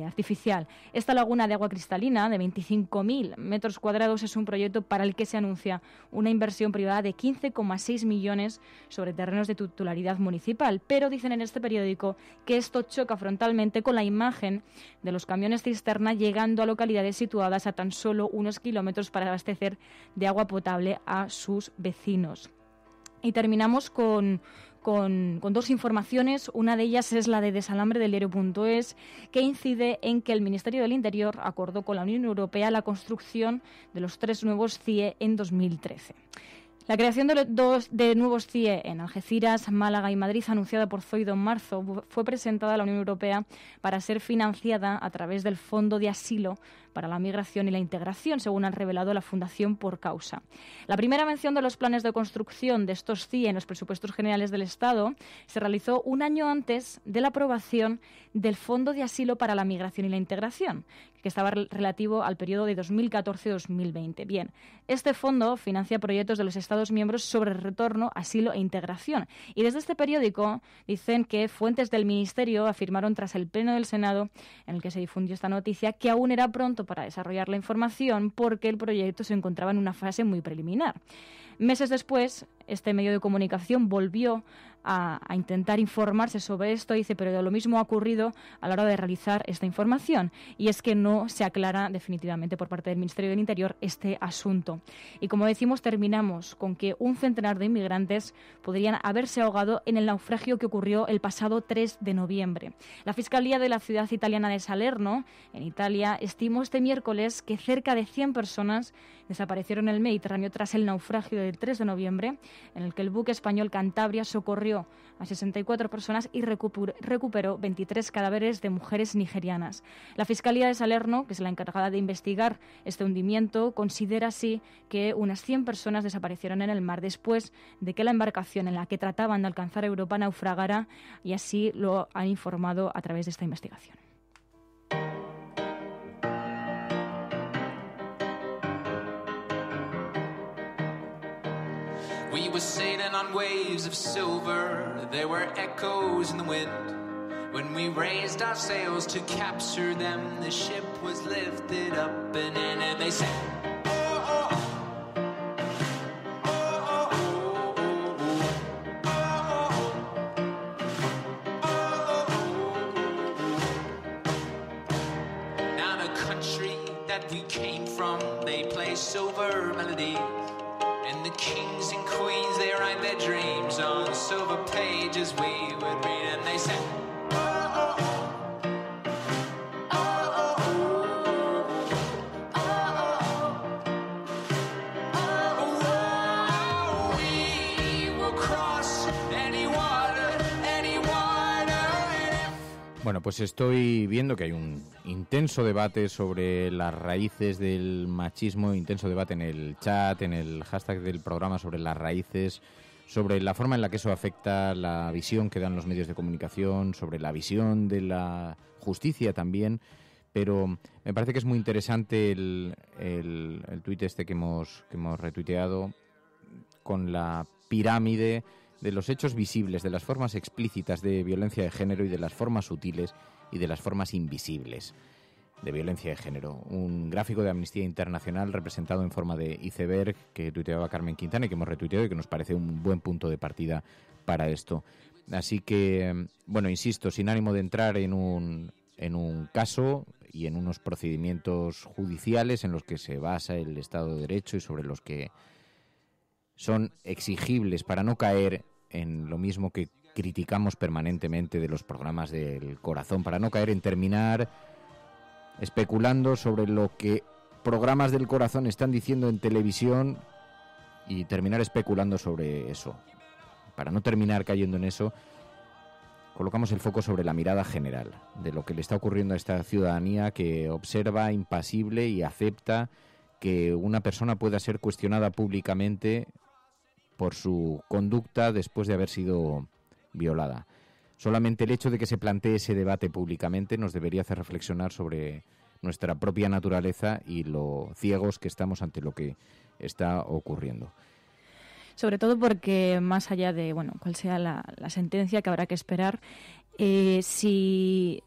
artificial. Esta laguna de agua cristalina de 25.000 metros cuadrados es un proyecto para el que se anuncia una inversión privada de 15,6 millones sobre terrenos de titularidad municipal. Pero dicen en este periódico que esto choca frontalmente con la imagen de los camiones cisterna llegando a localidades situadas a tan solo unos kilómetros para abastecer de agua potable a sus vecinos. Y terminamos con dos informaciones. Una de ellas es la de Desalambre del Diario.es, que incide en que el Ministerio del Interior acordó con la Unión Europea la construcción de los 3 nuevos CIE en 2013. La creación de nuevos CIE en Algeciras, Málaga y Madrid, anunciada por Zoido en marzo, fue presentada a la Unión Europea para ser financiada a través del Fondo de Asilo para la Migración y la Integración, según ha revelado la Fundación Por Causa. La primera mención de los planes de construcción de estos CIE en los presupuestos generales del Estado se realizó un año antes de la aprobación del Fondo de Asilo para la Migración y la Integración, que estaba relativo al periodo de 2014-2020. Bien, este fondo financia proyectos de los Estados miembros sobre retorno, asilo e integración. Y desde este periódico dicen que fuentes del Ministerio afirmaron tras el Pleno del Senado, en el que se difundió esta noticia, que aún era pronto para desarrollar la información porque el proyecto se encontraba en una fase muy preliminar. Meses después, este medio de comunicación volvió a intentar informarse sobre esto, dice, pero lo mismo ha ocurrido a la hora de realizar esta información, y es que no se aclara definitivamente por parte del Ministerio del Interior este asunto. Y como decimos, terminamos con que un centenar de inmigrantes podrían haberse ahogado en el naufragio que ocurrió el pasado 3 de noviembre. La Fiscalía de la ciudad italiana de Salerno, en Italia, estimó este miércoles que cerca de 100 personas desaparecieron en el Mediterráneo tras el naufragio del 3 de noviembre, en el que el buque español Cantabria socorrió a 64 personas y recuperó 23 cadáveres de mujeres nigerianas. La Fiscalía de Salerno, que es la encargada de investigar este hundimiento, considera así que unas 100 personas desaparecieron en el mar después de que la embarcación en la que trataban de alcanzar Europa naufragara, y así lo han informado a través de esta investigación. We were sailing on waves of silver, there were echoes in the wind. When we raised our sails to capture them, the ship was lifted up and in it they said, oh, oh, now the country that we came from, they play silver melodies. And the kings and queens, they write their dreams on silver pages we would read, and they said, oh, oh, oh, oh, oh, oh, we will cross any water, Bueno, pues estoy viendo que hay un intenso debate sobre las raíces del machismo, intenso debate en el chat, en el hashtag del programa sobre las raíces, sobre la forma en la que eso afecta la visión que dan los medios de comunicación, sobre la visión de la justicia también. pero me parece que es muy interesante el tuit este que hemos retuiteado con la pirámide de los hechos visibles, de las formas explícitas de violencia de género y de las formas sutiles y de las formas invisibles de violencia de género. Un gráfico de Amnistía Internacional representado en forma de iceberg que tuiteaba Carmen Quintana y que hemos retuiteado y que nos parece un buen punto de partida para esto. Así que, bueno, insisto, sin ánimo de entrar en un caso y en unos procedimientos judiciales en los que se basa el Estado de Derecho y sobre los que son exigibles para no caer en lo mismo que criticamos permanentemente de los programas del corazón, para no caer en terminar especulando sobre lo que programas del corazón están diciendo en televisión y terminar especulando sobre eso. Para no terminar cayendo en eso, colocamos el foco sobre la mirada general de lo que le está ocurriendo a esta ciudadanía que observa impasible y acepta que una persona pueda ser cuestionada públicamente por su conducta después de haber sido violada. Solamente el hecho de que se plantee ese debate públicamente nos debería hacer reflexionar sobre nuestra propia naturaleza y lo ciegos que estamos ante lo que está ocurriendo. Sobre todo porque más allá de cuál sea la sentencia que habrá que esperar, si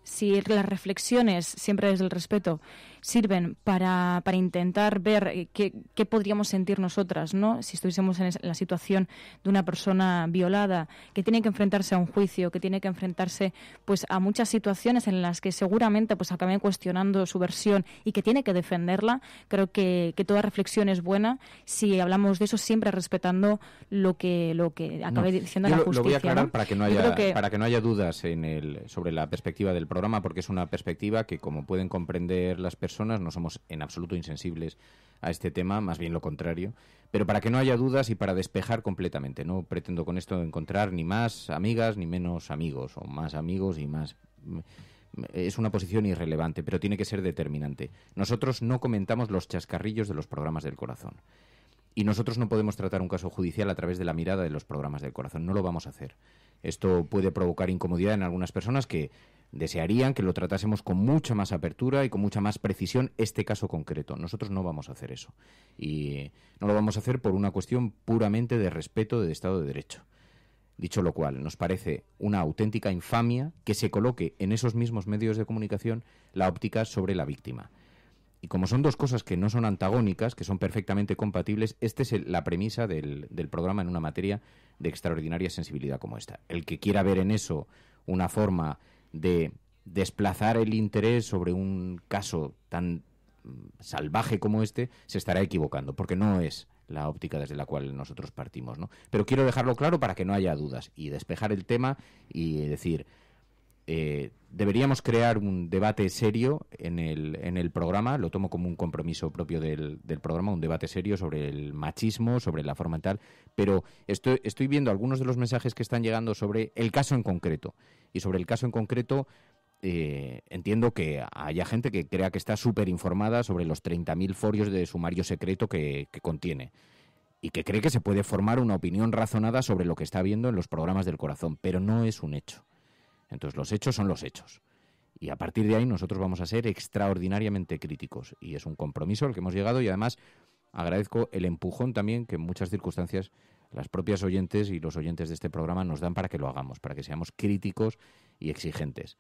las reflexiones, siempre desde el respeto, sirven para intentar ver qué podríamos sentir nosotras, ¿no? Si estuviésemos en la situación de una persona violada que tiene que enfrentarse a un juicio, que tiene que enfrentarse pues a muchas situaciones en las que seguramente pues acaben cuestionando su versión y que tiene que defenderla. Creo que toda reflexión es buena si hablamos de eso siempre respetando lo que acabe diciendo la justicia. Lo voy a aclarar, ¿no? para que no haya dudas sobre la perspectiva del programa, porque es una perspectiva que, como pueden comprender las personas, no somos en absoluto insensibles a este tema, más bien lo contrario, pero para que no haya dudas y para despejar completamente. No pretendo con esto encontrar ni más amigas ni menos amigos, o más amigos y más... Es una posición irrelevante, pero tiene que ser determinante. Nosotros no comentamos los chascarrillos de los programas del corazón. Y nosotros no podemos tratar un caso judicial a través de la mirada de los programas del corazón. No lo vamos a hacer. Esto puede provocar incomodidad en algunas personas que desearían que lo tratásemos con mucha más apertura y con mucha más precisión este caso concreto. Nosotros no vamos a hacer eso. Y no lo vamos a hacer por una cuestión puramente de respeto del Estado de Derecho. Dicho lo cual, nos parece una auténtica infamia que se coloque en esos mismos medios de comunicación la óptica sobre la víctima. Y como son dos cosas que no son antagónicas, que son perfectamente compatibles, esta es la premisa del programa en una materia de extraordinaria sensibilidad como esta. El que quiera ver en eso una forma de desplazar el interés sobre un caso tan salvaje como este, se estará equivocando, porque no es la óptica desde la cual nosotros partimos, ¿no? Pero quiero dejarlo claro para que no haya dudas y despejar el tema y decir... deberíamos crear un debate serio en el programa, lo tomo como un compromiso propio del programa, un debate serio sobre el machismo, sobre la forma tal, pero estoy viendo algunos de los mensajes que están llegando sobre el caso en concreto, y sobre el caso en concreto entiendo que haya gente que crea que está súper informada sobre los 30.000 folios de sumario secreto que contiene, y que cree que se puede formar una opinión razonada sobre lo que está viendo en los programas del corazón, pero no es un hecho. Entonces los hechos son los hechos y a partir de ahí nosotros vamos a ser extraordinariamente críticos y es un compromiso al que hemos llegado y además agradezco el empujón también que en muchas circunstancias las propias oyentes y los oyentes de este programa nos dan para que lo hagamos, para que seamos críticos y exigentes.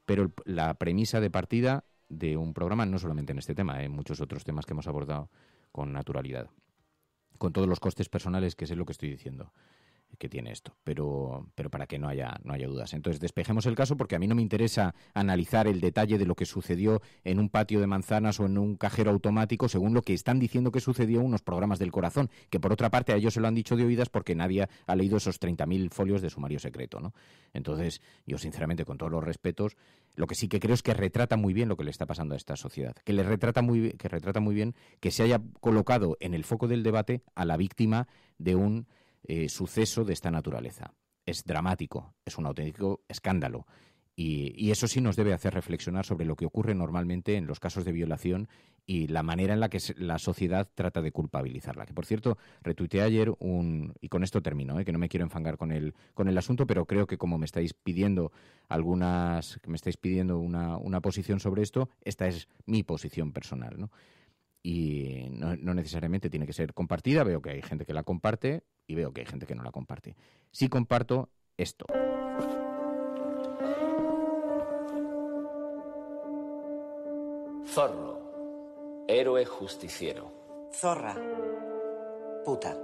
Pero la premisa de partida de un programa, no solamente en este tema, en muchos otros temas que hemos abordado con naturalidad, con todos los costes personales, que es lo que estoy diciendo que tiene esto, pero para que no haya dudas. Entonces despejemos el caso porque a mí no me interesa analizar el detalle de lo que sucedió en un patio de manzanas o en un cajero automático según lo que están diciendo que sucedió en unos programas del corazón, que por otra parte a ellos se lo han dicho de oídas porque nadie ha leído esos 30.000 folios de sumario secreto, ¿no? Entonces yo sinceramente, con todos los respetos, lo que sí que creo es que retrata muy bien lo que le está pasando a esta sociedad, que retrata muy bien que se haya colocado en el foco del debate a la víctima de un suceso de esta naturaleza. Es dramático, es un auténtico escándalo Y eso sí nos debe hacer reflexionar sobre lo que ocurre normalmente en los casos de violación y la manera en la que la sociedad trata de culpabilizarla. Que, por cierto, retuiteé ayer y con esto termino, que no me quiero enfangar con el asunto, pero creo que como me estáis pidiendo una posición sobre esto, esta es mi posición personal, ¿no? Y no necesariamente tiene que ser compartida. Veo que hay gente que la comparte y veo que hay gente que no la comparte. Sí comparto esto. Zorro, héroe justiciero. Zorra, puta.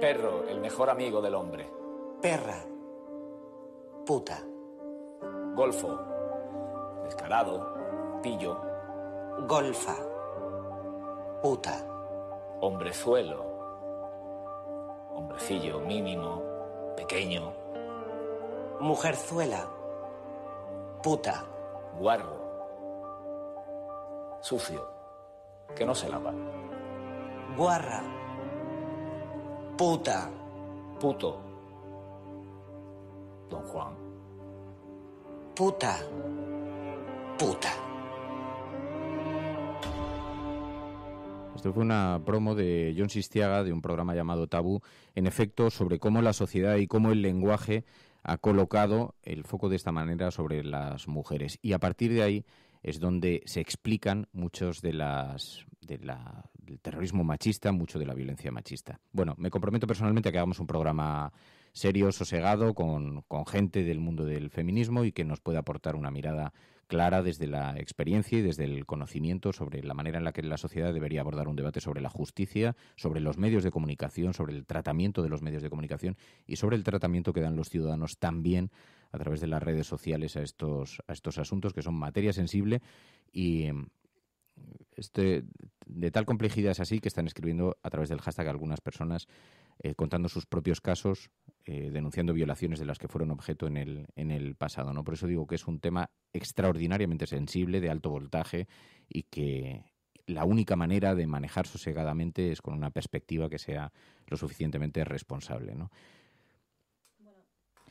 Perro, el mejor amigo del hombre. Perra, puta. Golfo, descarado, pillo. Golfa, puta. Hombrezuelo, hombrecillo mínimo, pequeño. Mujerzuela, puta. Guarro, sucio, que no se lava. Guarra, puta. Puto, Don Juan. Puta, puta. Esto fue una promo de Jon Sistiaga de un programa llamado Tabú, en efecto, sobre cómo la sociedad y cómo el lenguaje ha colocado el foco de esta manera sobre las mujeres. Y a partir de ahí es donde se explican muchos del terrorismo machista, mucho de la violencia machista. Bueno, me comprometo personalmente a que hagamos un programa serio, sosegado, con gente del mundo del feminismo y que nos pueda aportar una mirada clara desde la experiencia y desde el conocimiento sobre la manera en la que la sociedad debería abordar un debate sobre la justicia, sobre los medios de comunicación, sobre el tratamiento de los medios de comunicación y sobre el tratamiento que dan los ciudadanos también a través de las redes sociales a estos asuntos que son materia sensible y de tal complejidad es así que están escribiendo a través del hashtag algunas personas contando sus propios casos, denunciando violaciones de las que fueron objeto en el pasado, ¿no? Por eso digo que es un tema extraordinariamente sensible, de alto voltaje, y que la única manera de manejar sosegadamente es con una perspectiva que sea lo suficientemente responsable, ¿no?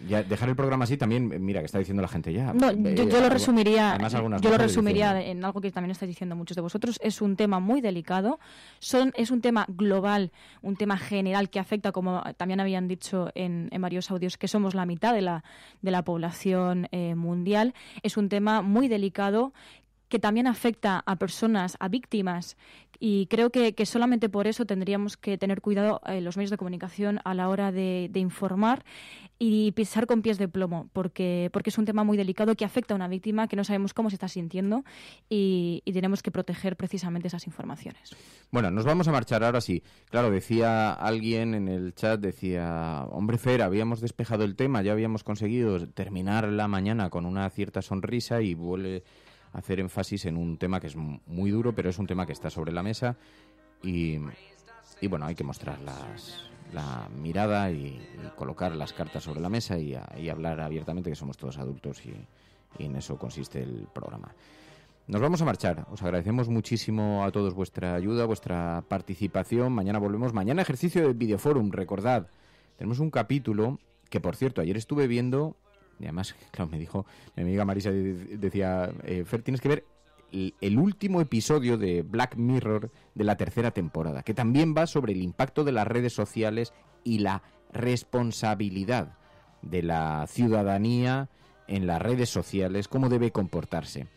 Ya dejar el programa así también, mira, que está diciendo la gente ya. No, yo lo resumiría, diciendo en algo que también estáis diciendo muchos de vosotros. Es un tema muy delicado, es un tema global, un tema general que afecta, como también habían dicho en varios audios, que somos la mitad de la población mundial. Es un tema muy delicado que también afecta a personas, a víctimas, y creo que solamente por eso tendríamos que tener cuidado los medios de comunicación a la hora de informar y pisar con pies de plomo, porque es un tema muy delicado que afecta a una víctima que no sabemos cómo se está sintiendo y tenemos que proteger precisamente esas informaciones. Bueno, nos vamos a marchar ahora sí. Claro, decía alguien en el chat, decía, hombre Fer, habíamos despejado el tema, ya habíamos conseguido terminar la mañana con una cierta sonrisa y vuelve hacer énfasis en un tema que es muy duro, pero es un tema que está sobre la mesa y bueno, hay que mostrar la mirada y colocar las cartas sobre la mesa y hablar abiertamente, que somos todos adultos y en eso consiste el programa. Nos vamos a marchar. Os agradecemos muchísimo a todos vuestra ayuda, vuestra participación. Mañana volvemos. Mañana ejercicio de Videoforum. Recordad, tenemos un capítulo que, por cierto, ayer estuve viendo. Y además, claro, me dijo mi amiga Marisa, decía, Fer, tienes que ver el último episodio de Black Mirror de la tercera temporada, que también va sobre el impacto de las redes sociales y la responsabilidad de la ciudadanía en las redes sociales, cómo debe comportarse.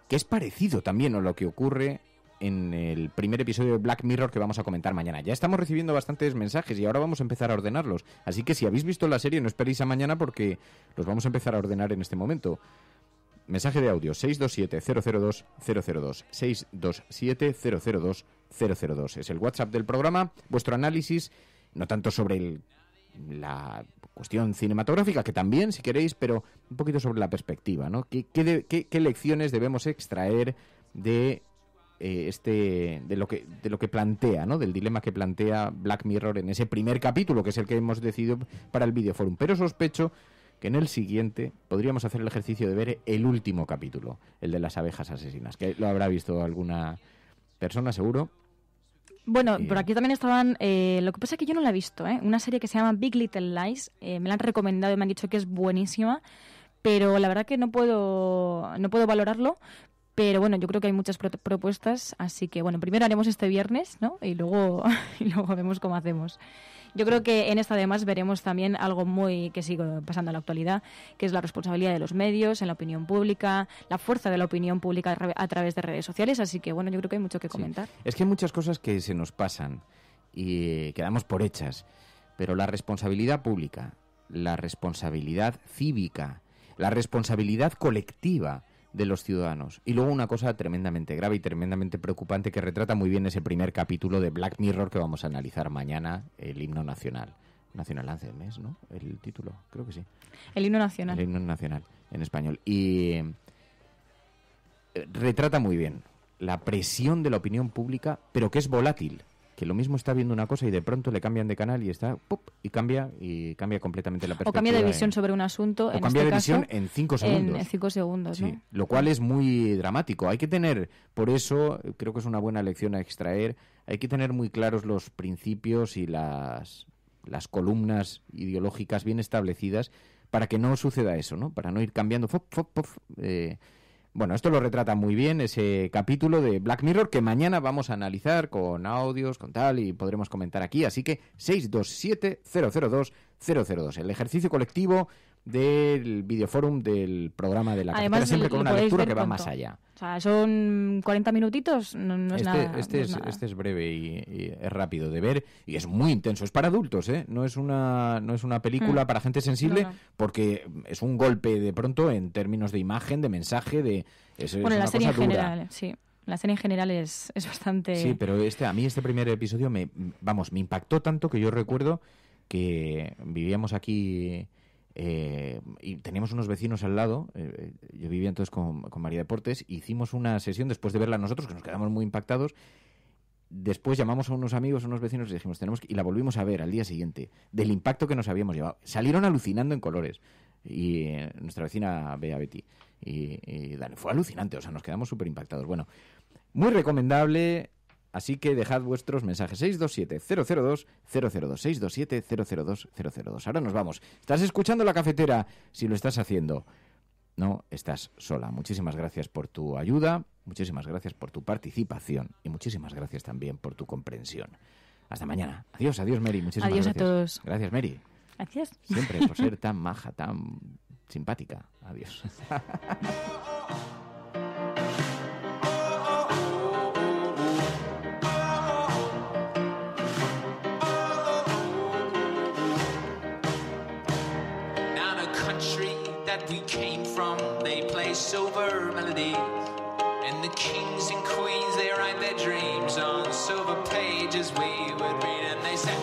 Que es parecido también a lo que ocurre en el primer episodio de Black Mirror que vamos a comentar mañana. Ya estamos recibiendo bastantes mensajes y ahora vamos a empezar a ordenarlos. Así que si habéis visto la serie, no esperéis a mañana porque los vamos a empezar a ordenar en este momento. Mensaje de audio 627-002-002. 627-002-002. Es el WhatsApp del programa. Vuestro análisis, no tanto sobre la cuestión cinematográfica, que también, si queréis, pero un poquito sobre la perspectiva, ¿no? ¿Qué lecciones debemos extraer de lo que plantea, ¿no? Del dilema que plantea Black Mirror en ese primer capítulo, que es el que hemos decidido para el Videoforum. Pero sospecho que en el siguiente podríamos hacer el ejercicio de ver el último capítulo, el de las abejas asesinas, que lo habrá visto alguna persona, seguro. Bueno, por aquí también estaban, lo que pasa es que yo no la he visto, una serie que se llama Big Little Lies, me la han recomendado y me han dicho que es buenísima, pero la verdad que no puedo valorarlo. Pero bueno, yo creo que hay muchas propuestas, así que bueno, primero haremos este viernes, ¿no? Y luego vemos cómo hacemos. Yo creo que en esta además veremos también algo que sigue pasando en la actualidad, que es la responsabilidad de los medios en la opinión pública, la fuerza de la opinión pública a través de redes sociales, así que bueno, yo creo que hay mucho que comentar. Sí. Es que hay muchas cosas que se nos pasan y quedamos por hechas, pero la responsabilidad pública, la responsabilidad cívica, la responsabilidad colectiva de los ciudadanos. Y luego una cosa tremendamente grave y tremendamente preocupante que retrata muy bien ese primer capítulo de Black Mirror que vamos a analizar mañana, el himno nacional. National Anthem es, ¿no? El título, creo que sí. El himno nacional. El himno nacional, en español. Y retrata muy bien la presión de la opinión pública, pero que es volátil. Que lo mismo está viendo una cosa y de pronto le cambian de canal y está y cambia completamente la perspectiva. O cambia de visión sobre un asunto, o cambia de visión en 5 segundos. En 5 segundos, ¿no? Sí, lo cual es muy dramático. Hay que tener, por eso creo que es una buena lección a extraer, hay que tener muy claros los principios y las columnas ideológicas bien establecidas para que no suceda eso, ¿no? Para no ir cambiando. Bueno, esto lo retrata muy bien ese capítulo de Black Mirror que mañana vamos a analizar con audios, con tal, y podremos comentar aquí. Así que 627-002-002. El ejercicio colectivo del videoforum del programa de la cafetera, siempre con una lectura que va más allá. O sea, son 40 minutitos, no es nada. Este es breve y es rápido de ver y es muy intenso. Es para adultos, ¿eh? No es una película para gente sensible, porque es un golpe de pronto en términos de imagen, de mensaje, bueno, la serie en general, sí. La serie en general es bastante... Sí, pero a mí este primer episodio me impactó tanto que yo recuerdo que vivíamos aquí... y teníamos unos vecinos al lado. Yo vivía entonces con María Deportes. Hicimos una sesión después de verla nosotros, que nos quedamos muy impactados. Después llamamos a unos amigos, a unos vecinos, y dijimos, y la volvimos a ver al día siguiente, del impacto que nos habíamos llevado. Salieron alucinando en colores. Y nuestra vecina Bea Betty. Y Dani, fue alucinante, o sea, nos quedamos súper impactados. Bueno, muy recomendable. Así que dejad vuestros mensajes. 627-002-002. 627-002-002. Ahora nos vamos. ¿Estás escuchando La Cafetera? Si lo estás haciendo, no estás sola. Muchísimas gracias por tu ayuda, muchísimas gracias por tu participación y muchísimas gracias también por tu comprensión. Hasta mañana. Adiós, Mary. Muchísimas gracias. Adiós a todos. Gracias, Mary. Gracias. Siempre por ser tan maja, tan simpática. Adiós. We came from, they play silver melodies, and the kings and queens, they write their dreams on silver pages we would read, and they said,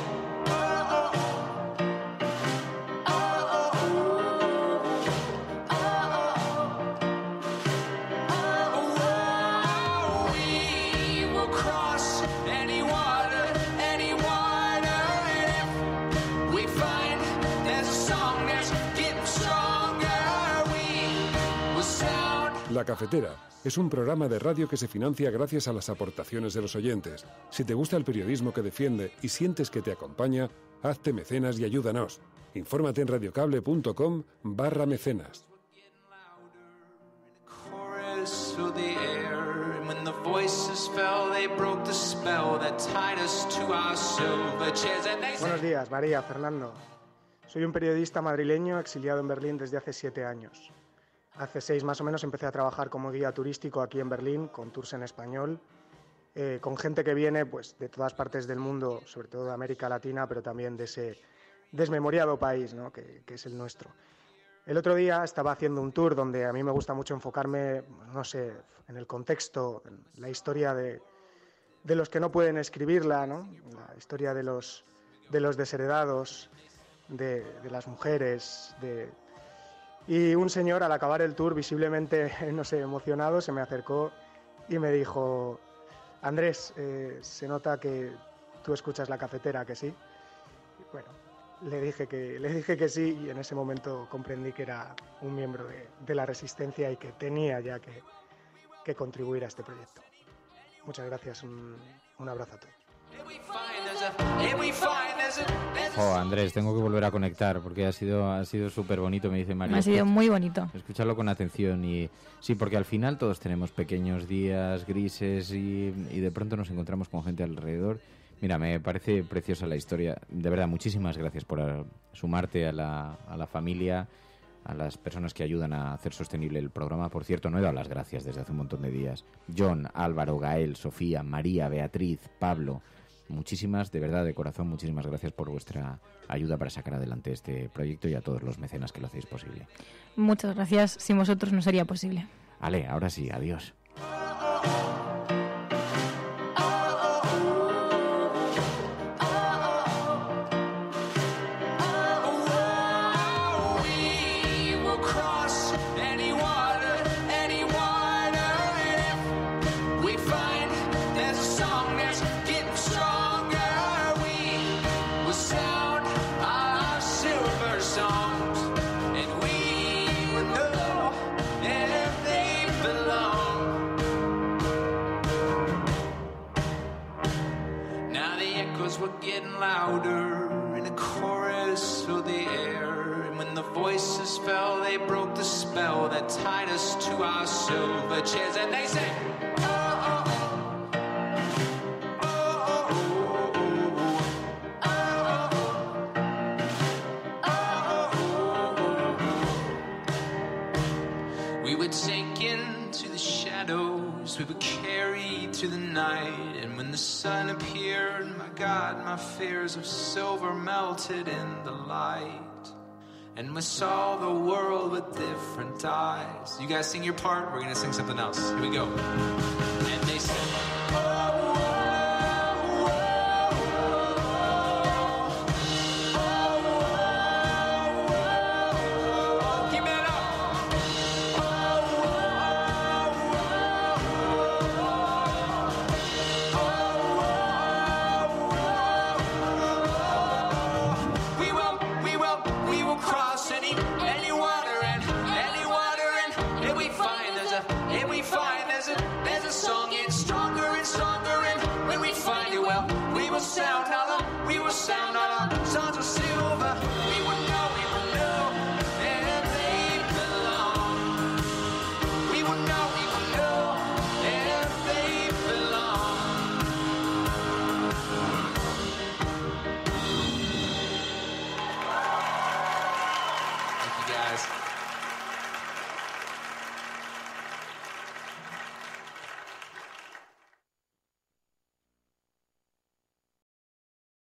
we will cross any water, and if we find there's a song that's getting stronger. La Cafetera es un programa de radio que se financia gracias a las aportaciones de los oyentes. Si te gusta el periodismo que defiende y sientes que te acompaña, hazte mecenas y ayúdanos. Infórmate en radiocable.com/mecenas. Buenos días, María, Fernando. Soy un periodista madrileño exiliado en Berlín desde hace 7 años. Hace 6 más o menos empecé a trabajar como guía turístico aquí en Berlín, con tours en español, con gente que viene pues, de todas partes del mundo, sobre todo de América Latina, pero también de ese desmemoriado país, ¿no? que es el nuestro. El otro día estaba haciendo un tour donde a mí me gusta mucho enfocarme, no sé, en el contexto, en la historia de los que no pueden escribirla, ¿no? La historia de los desheredados, de las mujeres, Y un señor, al acabar el tour, visiblemente, no sé, emocionado, se me acercó y me dijo: Andrés, se nota que tú escuchas La Cafetera, ¿que sí? Y bueno, le dije que sí, y en ese momento comprendí que era un miembro de la Resistencia y que tenía ya que contribuir a este proyecto. Muchas gracias, un abrazo a todos. Oh, Andrés, tengo que volver a conectar porque ha sido súper bonito, me dice María. Ha sido muy bonito. Escucharlo con atención y sí, porque al final todos tenemos pequeños días grises y de pronto nos encontramos con gente alrededor. Mira, me parece preciosa la historia. De verdad, muchísimas gracias por sumarte a la familia, a las personas que ayudan a hacer sostenible el programa. Por cierto, no he dado las gracias desde hace un montón de días. John, Álvaro, Gael, Sofía, María, Beatriz, Pablo... Muchísimas, de verdad, de corazón, muchísimas gracias por vuestra ayuda para sacar adelante este proyecto y a todos los mecenas que lo hacéis posible. Muchas gracias, sin vosotros no sería posible. Ale, ahora sí, adiós. Louder in a chorus filled the air, and when the voices fell, they broke the spell that tied us to our silver chairs, and they sang, oh, oh, oh, oh, oh, oh, oh, oh. We were taken to the shadows, we were carried to the night, and when the sun appeared, my God, my fears of silver melted in the light, and we saw the world with different eyes. You guys sing your part, we're gonna sing something else. Here we go. And they said, oh,